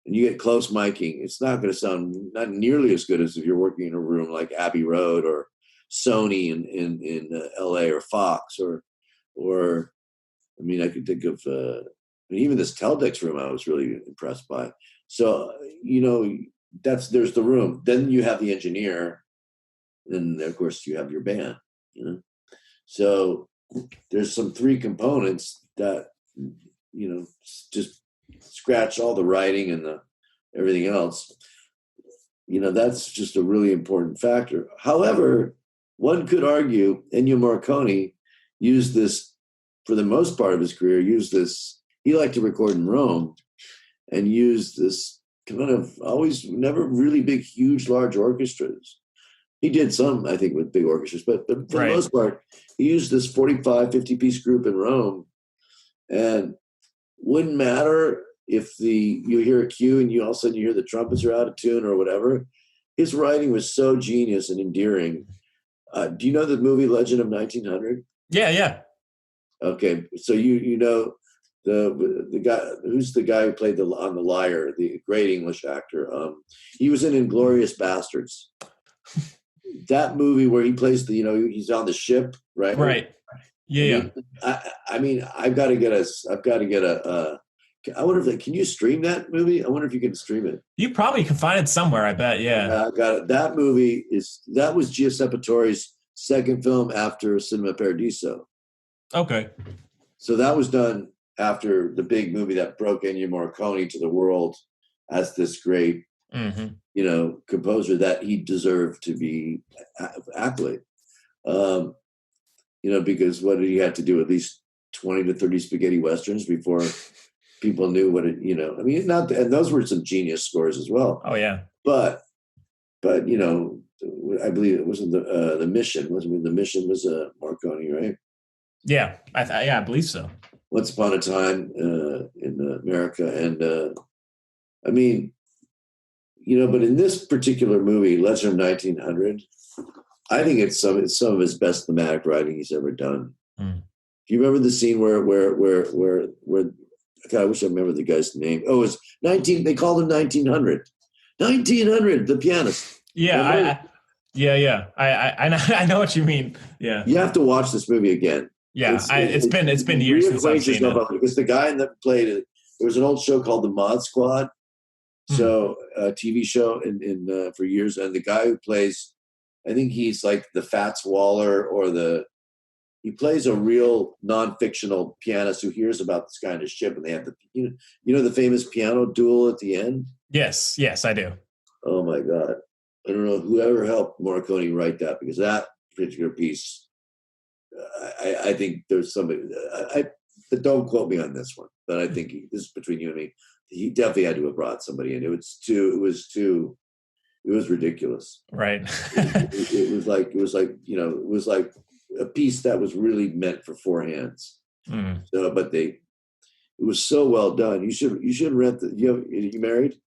and you get close miking, it's not going to sound not nearly as good as if you're working in a room like Abbey Road or Sony in LA or Fox or I mean, I could think of even this Teldex room I was really impressed by. So, there's the room. Then you have the engineer, and of course you have your band, So there's some three components that, just scratch all the writing and everything else. That's just a really important factor. However, one could argue Ennio Morricone used this for the most part of his career. He liked to record in Rome and used this kind of always never really big, huge, large orchestras. He did some, I think, with big orchestras, but for the most part, he used this 45, 50-piece group in Rome, and wouldn't matter if you hear a cue and all of a sudden you hear the trumpets are out of tune or whatever. His writing was so genius and endearing. Do you know the movie Legend of 1900? Yeah. Okay, so the guy who's the guy who played on The Liar, the great English actor. He was in Inglourious Bastards. That movie where he plays he's on the ship, right? Right. Yeah. I mean, I've got to get a. I wonder if can you stream that movie? I wonder if you can stream it. You probably can find it somewhere. I bet. Yeah. I got it. That movie that was Giuseppe Torri's second film after Cinema Paradiso. Okay. So that was done after the big movie that broke Ennio Morricone to the world as this great, composer, that he deserved to be accolade. Because what did he have to do? At least 20 to 30 spaghetti westerns before people knew what it, and those were some genius scores as well. Oh yeah. But I believe it wasn't the Mission. The Mission was Marconi, right? Yeah, I believe so. Once Upon a Time in America, and but in this particular movie, Legend of 1900, I think it's some of his best thematic writing he's ever done. Do you remember the scene where God, I wish I remember the guy's name. Oh, it was 19. They called him 1900. 1900, the pianist. Yeah, I know what you mean. Yeah, you have to watch this movie again. Yeah, it's been years since I've seen it. Because the guy that played it, there was an old show called The Mod Squad, so a TV show in for years, and the guy who plays, I think he's like the Fats Waller, or he plays a real non-fictional pianist who hears about this guy on his ship, and they have the famous piano duel at the end. Yes, I do. Oh my God, I don't know whoever helped Morricone write that, because that particular piece, I think there's somebody. But don't quote me on this one. But I think this is between you and me. He definitely had to have brought somebody in. It was ridiculous. Right. it was like a piece that was really meant for four hands. So, but it was so well done. You should rent the. You married?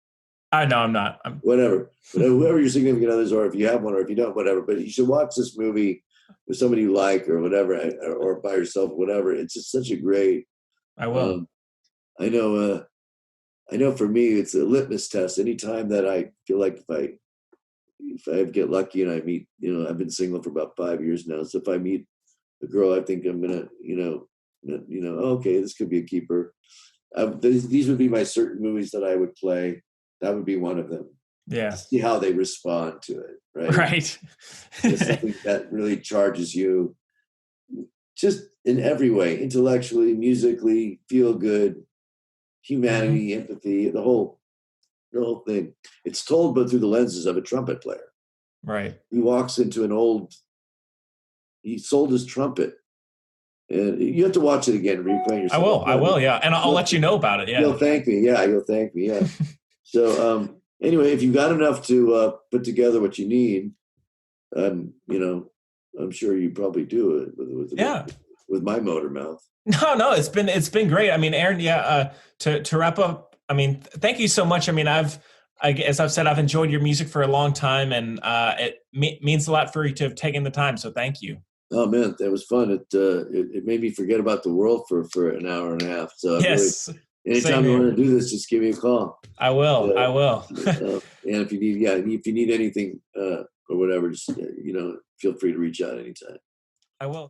No, I'm not. Whatever. But whoever your significant others are, if you have one or if you don't, whatever. But you should watch this movie with somebody you like, or whatever, or by yourself, whatever. It's just such a great. I will. I know. For me, it's a litmus test. Anytime that I feel like if I get lucky and I meet, I've been single for about 5 years now. So if I meet a girl, I think I'm gonna, okay, this could be a keeper. These would be my certain movies that I would play. That would be one of them. Yeah. See how they respond to it. Right. Right. It's something that really charges you, just in every way, intellectually, musically, feel good, humanity, empathy, the whole thing. It's told but through the lenses of a trumpet player. Right. He walks into he sold his trumpet. And you have to watch it again, replay yourself. I will, yeah. And I'll let you know about it. Yeah. You'll thank me. Yeah. So anyway, if you've got enough to put together what you need, I'm sure you probably do it with my motor mouth. No, it's been great. I mean, Aaron, to wrap up, I mean, thank you so much. I mean, as I've said, I've enjoyed your music for a long time, and it means a lot for you to have taken the time. So thank you. Oh man, that was fun. It made me forget about the world for an hour and a half. So yes. Anytime you want to do this, just give me a call. I will. And if you need anything or whatever, just feel free to reach out anytime. I will.